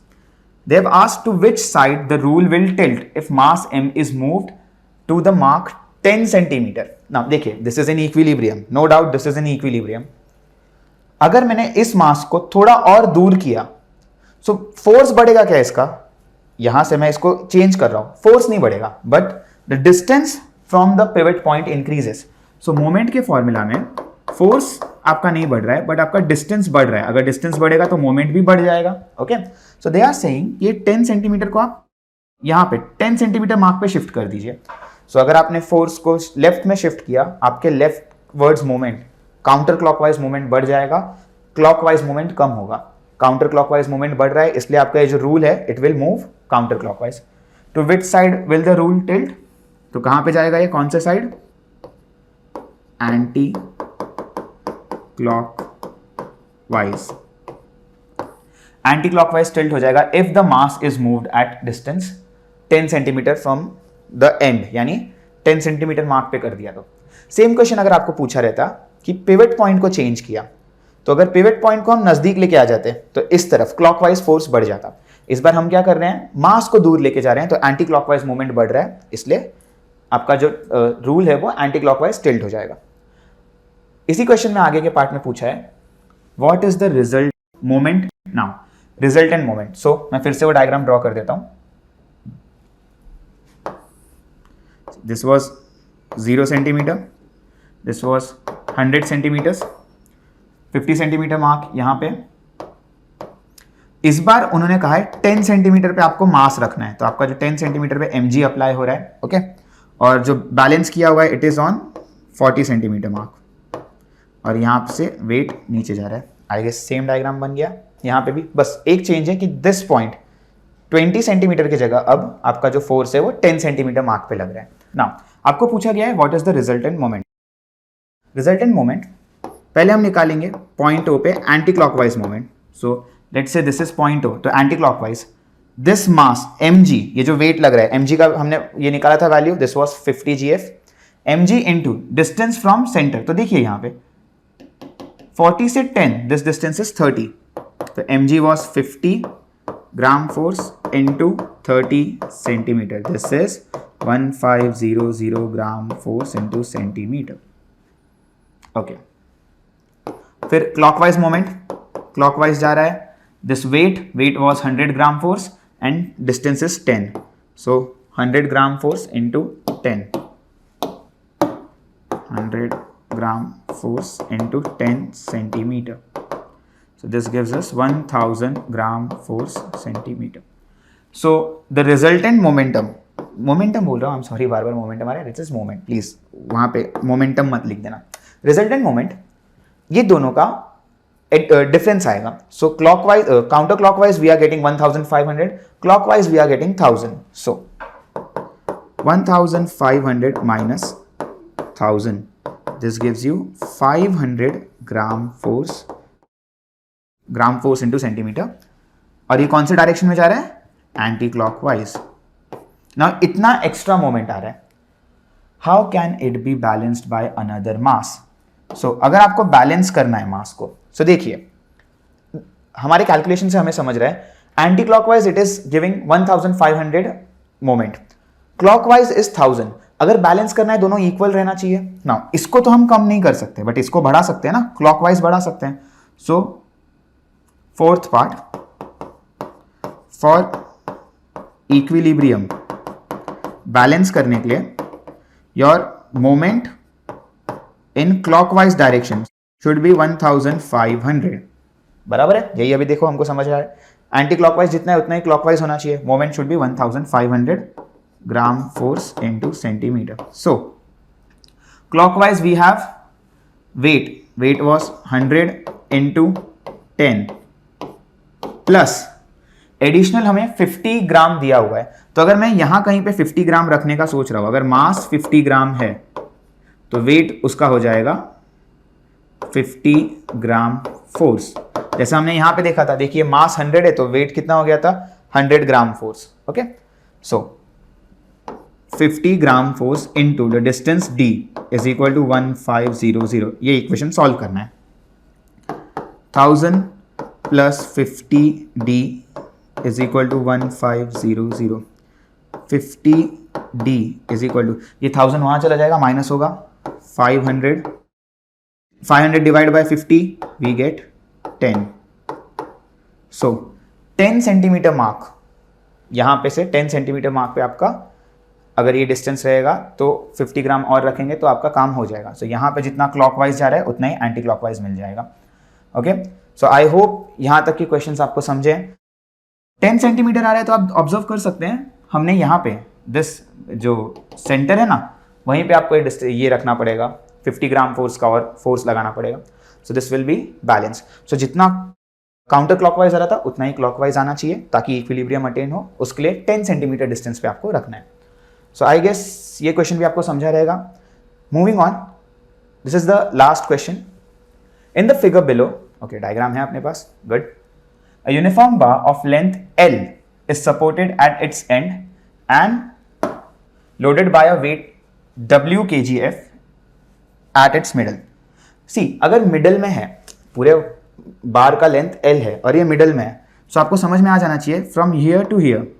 They have asked to which side the rule will tilt if mass m is moved to the mark 10 centimetre. Now देखिए, this is an equilibrium, no doubt this is an equilibrium. अगर मैंने इस मास को थोड़ा और दूर किया, सो फोर्स बढ़ेगा क्या इसका? यहां से मैं इसको चेंज कर रहा हूं, फोर्स नहीं बढ़ेगा, but the distance from the pivot point increases. So moment के फॉर्मूला में फोर्स आपका नहीं बढ़ रहा है, बट आपका डिस्टेंस बढ़ रहा है. अगर डिस्टेंस बढ़ेगा तो मोमेंट भी बढ़ जाएगा. Okay, so they are saying ये 10 सेंटीमीटर को आप यहां पे 10 सेंटीमीटर मार्क पे शिफ्ट कर दीजिए. सो अगर आपने फोर्स को लेफ्ट में शिफ्ट किया, आपके left words moment, counter clockwise moment बढ़ जाएगा, क्लॉकवाइज मोमेंट कम होगा. काउंटर क्लॉकवाइज मोमेंट बढ़ रहा है, इसलिए आपका ये जो रूल है it will move counter clockwise. To which side will the rule tilt? तो कहां पे जाएगा ये, कौन से side? Anti clockwise. Anti clockwise tilt हो जाएगा if the mass is moved at distance 10 centimetre from the end, यानी 10 सेंटीमीटर मार्क पे कर दिया. तो सेम क्वेश्चन अगर आपको पूछा रहता कि पिवट पॉइंट को चेंज किया, तो अगर पिवट पॉइंट को हम नजदीक लेके आ जाते तो इस तरफ क्लॉकवाइज फोर्स बढ़ जाता. इस बार हम क्या कर रहे हैं, मास को दूर लेके जा रहे हैं, तो एंटी क्लॉकवाइज मूवमेंट बढ़ रहा है, इसलिए आपका जो रूल है वो एंटी क्लॉकवाइज टिल्ट हो जाएगा. इसी क्वेश्चन में आगे के पार्ट में पूछा है what is the result moment. Now resultant moment, so मैं फिर से वो डायग्राम ड्रॉ कर देता हूं. This was 0 centimetre, this was 100 centimetres, 50 centimetre mark यहां पे. इस बार उन्होंने कहा है 10 सेंटीमीटर पे आपको मास रखना है, तो आपका जो 10 सेंटीमीटर पे mg अप्लाई हो रहा है. ओके, और जो बैलेंस किया हुआ है it is on 40 centimetre mark, और यहां से वेट नीचे जा रहा है. आई गेस सेम डायग्राम बन गया. यहां पे भी बस एक चेंज है कि दिस पॉइंट 20 सेंटीमीटर की जगह अब आपका जो फोर्स है वो 10 सेंटीमीटर मार्क पे लग रहा है. नाउ आपको पूछा गया है what is the resultant moment. Resultant moment पहले हम निकालेंगे पॉइंट O पे anti clockwise moment. So let's say this is point O, तो anti clockwise this mass mg, ये जो वेट लग रहा है mg का हमने ये निकाला था value, this was 50 GF. mg into distance from centre, तो देखिए यहाँ पे 40 से 10, दिस डिस्टेंस इज 30, तो mg was 50 gram force into 30 centimetre, this is 1500 gram force into centimetre. Okay, फिर क्लॉकवाइज मोमेंट, क्लॉकवाइज जा रहा है. This wait was 100 gram force and distance is 10, so 100 gram force into 10, 100 gram force into 10 centimeter. So this gives us 1000 gram force centimeter. So the resultant momentum बोल रहा हूँ, I'm sorry, bar bar momentum आ रहा है, this is moment, please वहाँ पे momentum मत लिख देना. Resultant moment, ये दोनों का डिफरेंस आएगा. So clockwise, counter clockwise we are getting 1500, clockwise we are getting 1000. So 1500 minus 1000, this gives you 500 gram force into centimetre. और ये कौन से डायरेक्शन में जा रहा है? Anti clockwise. नाउ इतना एक्स्ट्रा मोमेंट आ रहा है, how can it be balanced by another mass? So अगर आपको बैलेंस करना है मास को, सो देखिए हमारे कैलकुलेशन से हमें समझ रहा है anti clockwise it is giving 1500 moment, clockwise is 1000. अगर बैलेंस करना है दोनों इक्वल रहना चाहिए ना. इसको तो हम कम नहीं कर सकते बट इसको बढ़ा सकते हैं ना, क्लॉकवाइज बढ़ा सकते हैं. So fourth part, for equilibrium, balance करने के लिए your moment in clockwise direction should be 1500. बराबर है, यही अभी देखो हमको समझ रहा है. एंटी क्लॉकवाइज जितना है उतना ही क्लॉकवाइज होना चाहिए. Moment should be 1500 gram force into centimeter. So clockwise we have weight was 100 into 10 plus additional हमें 50 ग्राम दिया हुआ है. तो अगर मैं यहां कहीं पे 50 ग्राम रखने का सोच रहा हूं, अगर मास 50 ग्राम है तो वेट उसका हो जाएगा 50 ग्राम फोर्स. जैसा हमने यहां पे देखा था, देखिए मास 100 है तो वेट कितना हो गया था? 100 gram force. Okay, so 50 gram force into the distance d is equal to 1500. ये इक्वेशन सॉल्व करना है. 1000 plus 50d is equal to 1500. 50d is equal to, ये 1000 वहां चला जाएगा, माइनस होगा 500 divide by 50 we get 10. So 10 centimetre mark, यहां पे से 10 सेंटीमीटर मार्क पे आपका अगर ये डिस्टेंस रहेगा तो 50 ग्राम और रखेंगे तो आपका काम हो जाएगा. सो यहाँ पे जितना क्लॉकवाइज जा रहा है उतना ही एंटी क्लॉकवाइज मिल जाएगा. ओके, सो आई होप यहाँ तक के क्वेश्चंस आपको समझे. 10 सेंटीमीटर आ रहा है तो आप ऑब्जर्व कर सकते हैं, हमने यहाँ पे दिस जो सेंटर है ना, वहीं पे आपको ये रखना पड़ेगा, 50 ग्राम फोर्स का और फोर्स लगाना पड़ेगा. So this will be balance. So जितना काउंटर क्लॉकवाइज आ रहा था उतना ही क्लॉकवाइज आना चाहिए ताकि इक्विलिब्रियम अटेन हो. उसके लिए 10 सेंटीमीटर डिस्टेंस पे आपको रखना है. सो आई गेस ये क्वेश्चन भी आपको समझा रहेगा. Moving on, this is the last question. In the figure below, okay diagram है अपने पास, good. A uniform bar of length L is supported at its end and loaded by a weight W kgf at its middle. See, अगर मिडल में है, पूरे बार का लेंथ L है और ये मिडल में है, सो आपको समझ में आ जाना चाहिए from here to here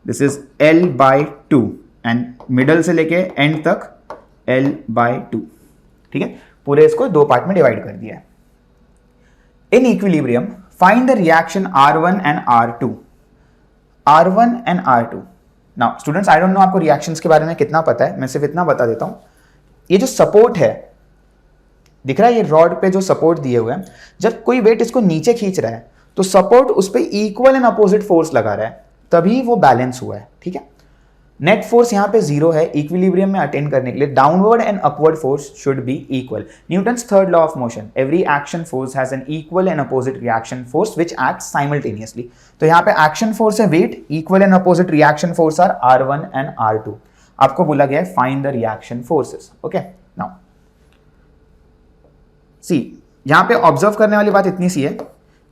this is L/2 and middle से लेके एंड तक L/2. ठीक है, पूरे इसको दो पार्ट में डिवाइड कर दिया है. In equilibrium find the reaction R1 and R2. R1 and R2. Now students, I don't know आपको रिएक्शंस के बारे में कितना पता है, मैं सिर्फ इतना बता देता हूं. ये जो सपोर्ट है दिख रहा है, ये रॉड पे जो सपोर्ट दिए हुए हैं, जब कोई वेट इसको नीचे खींच रहा है तो सपोर्ट उस पर इक्वल एंड अपोजिट फोर्स लगा रहा है, तभी वो बैलेंस हुआ है. ठीक है, नेट फोर्स यहाँ पे 0 है. इक्विलिब्रियम में अटेन करने के लिए downward and upward force should be equal. Newton's third law of motion, every action force has an equal and opposite reaction force which acts simultaneously. तो यहाँ पे एक्शन फोर्स है weight, equal and opposite reaction force are R1 and R2. आपको बोला गया है find the reaction forces. Okay, now see, यहां पे ऑब्जर्व करने वाली बात इतनी सी है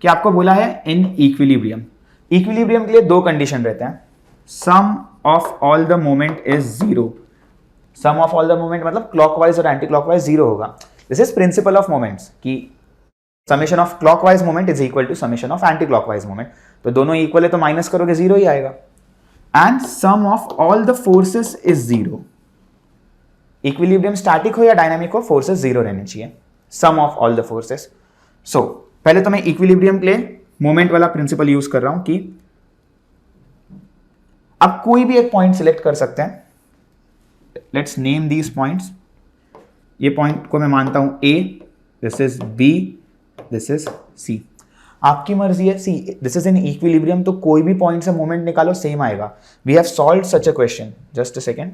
कि आपको बोला है इन इक्विलिब्रियम. इक्विलिब्रियम के लिए दो कंडीशन रहते हैं. Sum of all the moment is 0. Sum of all the moment मतलब क्लॉकवाइज और एंटी क्लॉकवाइज 0 होगा. This is principle of moments कि summation of clockwise moment is equal to summation of anti clockwise moment, तो दोनों इक्वल है तो माइनस करोगे जीरो ही आएगा। And sum of all the forces is zero. Equilibrium static हो या डायनामिक हो, फोर्सेस जीरो रहने चाहिए, sum of all the forces. So पहले तो मैं इक्विलिब्रियम के लिए मोमेंट वाला प्रिंसिपल यूज कर रहा हूं कि आप कोई भी एक पॉइंट सिलेक्ट कर सकते हैं। Let's name these points. ये पॉइंट को मैं मानता हूं A, this is B, this is C. आपकी मर्जी है। See this is in equilibrium, तो कोई भी पॉइंट से मोमेंट निकालो सेम आएगा। We have solved such a question, just a second,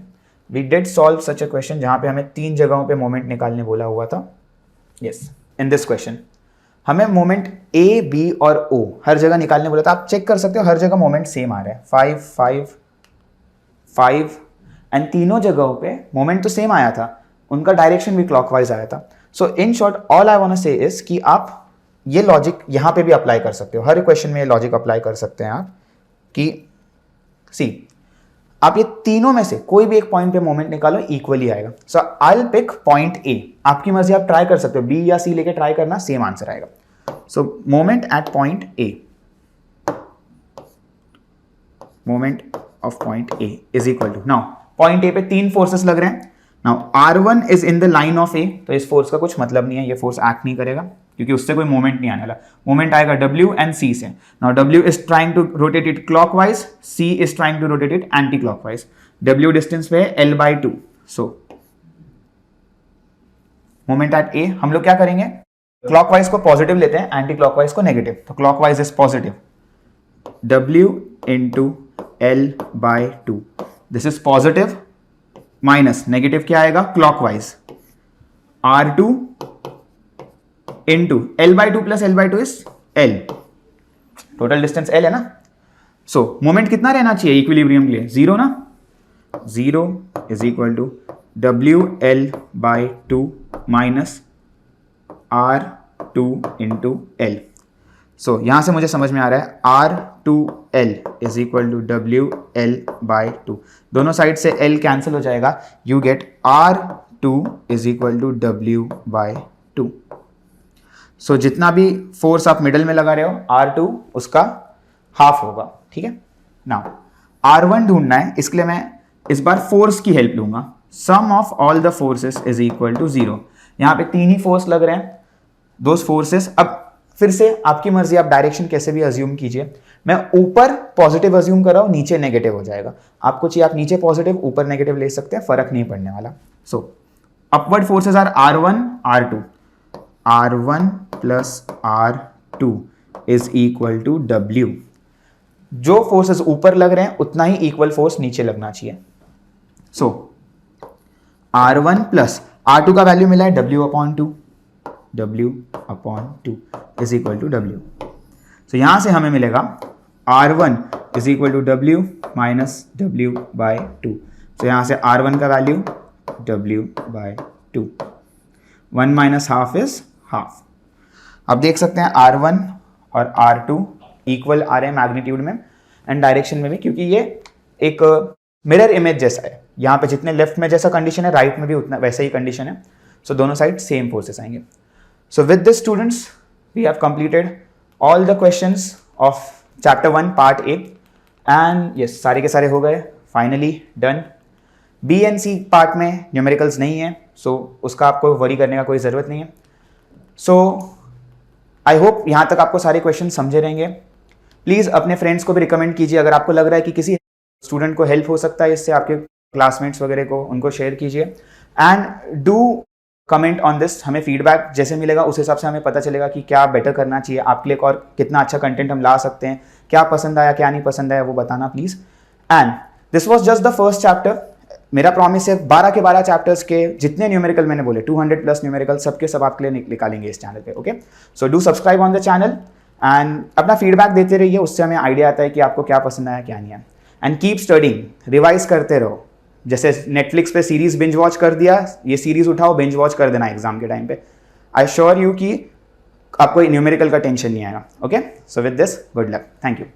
we did solve such a question जहां पे हमें 3 जगहों पे मोमेंट निकालने बोला हुआ था। यस, इन दिस क्वेश्चन हमें मोमेंट ए, बी और ओ हर जगह निकालने बोला था। आप चेक कर सकते हो हर जगह मोमेंट सेम आ रहा है, 5 5 5, एंड तीनों जगहों पे मोमेंट तो सेम आया था, उनका डायरेक्शन भी क्लॉकवाइज आया था। So in short all I want to say is कि आप ये लॉजिक यहां पे भी अप्लाई कर सकते हो, हर क्वेश्चन में ये लॉजिक अप्लाई कर सकते हैं आप कि सी आप ये तीनों में से कोई भी एक पॉइंट पे मोमेंट निकालो, इक्वली आएगा। So I will pick point A. आपकी मर्जी, आप ट्राई कर सकते हो, बी या सी लेके ट्राई करना, सेम आंसर आएगा। So moment at point A, moment of point A is equal to, now point A पे 3 फोर्सेस लग रहे हैं। Now R1 is in the line of A, तो इस फोर्स का कुछ मतलब नहीं है, ये फोर्स एक्ट नहीं करेगा क्योंकि उससे कोई मोमेंट नहीं आने वाला। मोमेंट आएगा W एंड C से। Now W is trying to rotate it clockwise, C is trying to rotate it anti clockwise. W distance पे है L/2। So moment eight A हम लोग क्या करेंगे, क्लॉकवाइज को पॉजिटिव लेते हैं, एंटी क्लॉकवाइज को नेगेटिव। तो clockwise is positive, W into L/2, this is positive, minus negative क्या आएगा clockwise, R2 into L/2 plus L/2 is L, total distance L है ना। सो मोमेंट कितना रहना चाहिए इक्विलिब्रियम के लिए, 0 ना। 0 is equal to WL/2 minus R2 into L। So यहां से मुझे समझ में आ रहा है R2L is equal to WL/2, दोनों साइड से L कैंसिल हो जाएगा, you get R2 is equal to W/2। So जितना भी फोर्स आप मिडल में लगा रहे हो, R2 उसका हाफ होगा, ठीक है। नाउ R1 ढूंढना है, इसके लिए मैं इस बार फोर्स की हेल्प लूंगा। Sum of all the forces is equal to 0। यहां पे 3 ही फोर्स लग रहे हैं, दोस फोर्सेस। अब फिर से आपकी मर्जी, आप डायरेक्शन कैसे भी अज्यूम कीजिए। मैं ऊपर पॉजिटिव अज्यूम कर रहा हूं, नीचे नेगेटिव हो जाएगा। आपको चाहिए आप नीचे पॉजिटिव ऊपर नेगेटिव ले सकते हैं, फर्क नहीं पड़ने वाला। So upward forces are R1 R2, R1 plus R2 is equal to W। जो फोर्सेस ऊपर लग रहे हैं उतना ही इक्वल फोर्स नीचे लगना चाहिए। सो R1 प्लस R2 का वैल्यू मिला है W/2, W/2 is equal to W। So यहां से हमें मिलेगा R1 is equal to W minus W/2। So यहां से R1 का value W/2, 1 minus half is half. अब देख सकते हैं R1 और R2 इक्वल आ रहे हैं मैग्नीट्यूड में एंड डायरेक्शन में भी, क्योंकि ये एक मिरर इमेज जैसा है। यहाँ पे जितने लेफ्ट में जैसा कंडीशन है, राइट में भी उतना वैसा ही कंडीशन है। सो दोनों साइड सेम फोर्सेस आएंगे। So with this students we have completed all the questions of chapter 1 part A and yes, सारे के सारे हो गए, finally done. B and C part में न्यूमेरिकल्स नहीं है, सो उसका आपको वरी करने का कोई ज़रूरत नहीं है। सो आई होप यहाँ तक आपको सारे क्वेश्चन समझे रहेंगे। प्लीज़ अपने फ्रेंड्स को भी रिकमेंड कीजिए, अगर आपको लग रहा है कि किसी स्टूडेंट को हेल्प हो सकता है इससे, आपके क्लासमेट्स वगैरह को उनको शेयर कीजिए। And do comment on this, हमें फीडबैक जैसे मिलेगा उस हिसाब से हमें पता चलेगा कि क्या बेटर करना चाहिए आपके लिए और कितना अच्छा कंटेंट हम ला सकते हैं, क्या पसंद आया क्या नहीं पसंद आया वो बताना please. And this was just the first chapter. मेरा प्रॉमिस है 12 के 12 चैप्टर्स के जितने न्यूमेरिकल मैंने बोले 200 प्लस न्यूमेरिकल सबके सब आपके लिए निकालेंगे इस चैनल पे। Okay, so do subscribe on the channel and अपना फीडबैक देते रहिए, उससे हमें आइडिया आता है कि आपको क्या पसंद आया क्या नहीं है। एंड कीप स्टडिंग, रिवाइज करते रहो। जैसे नेटफ्लिक्स पे सीरीज बिंज वॉच कर दिया, ये सीरीज उठाओ बिंज वॉच कर देना एग्जाम के टाइम पे। आई श्योर यू कि आपको न्यूमेरिकल का टेंशन नहीं आएगा। Okay, so with this good luck, thank you.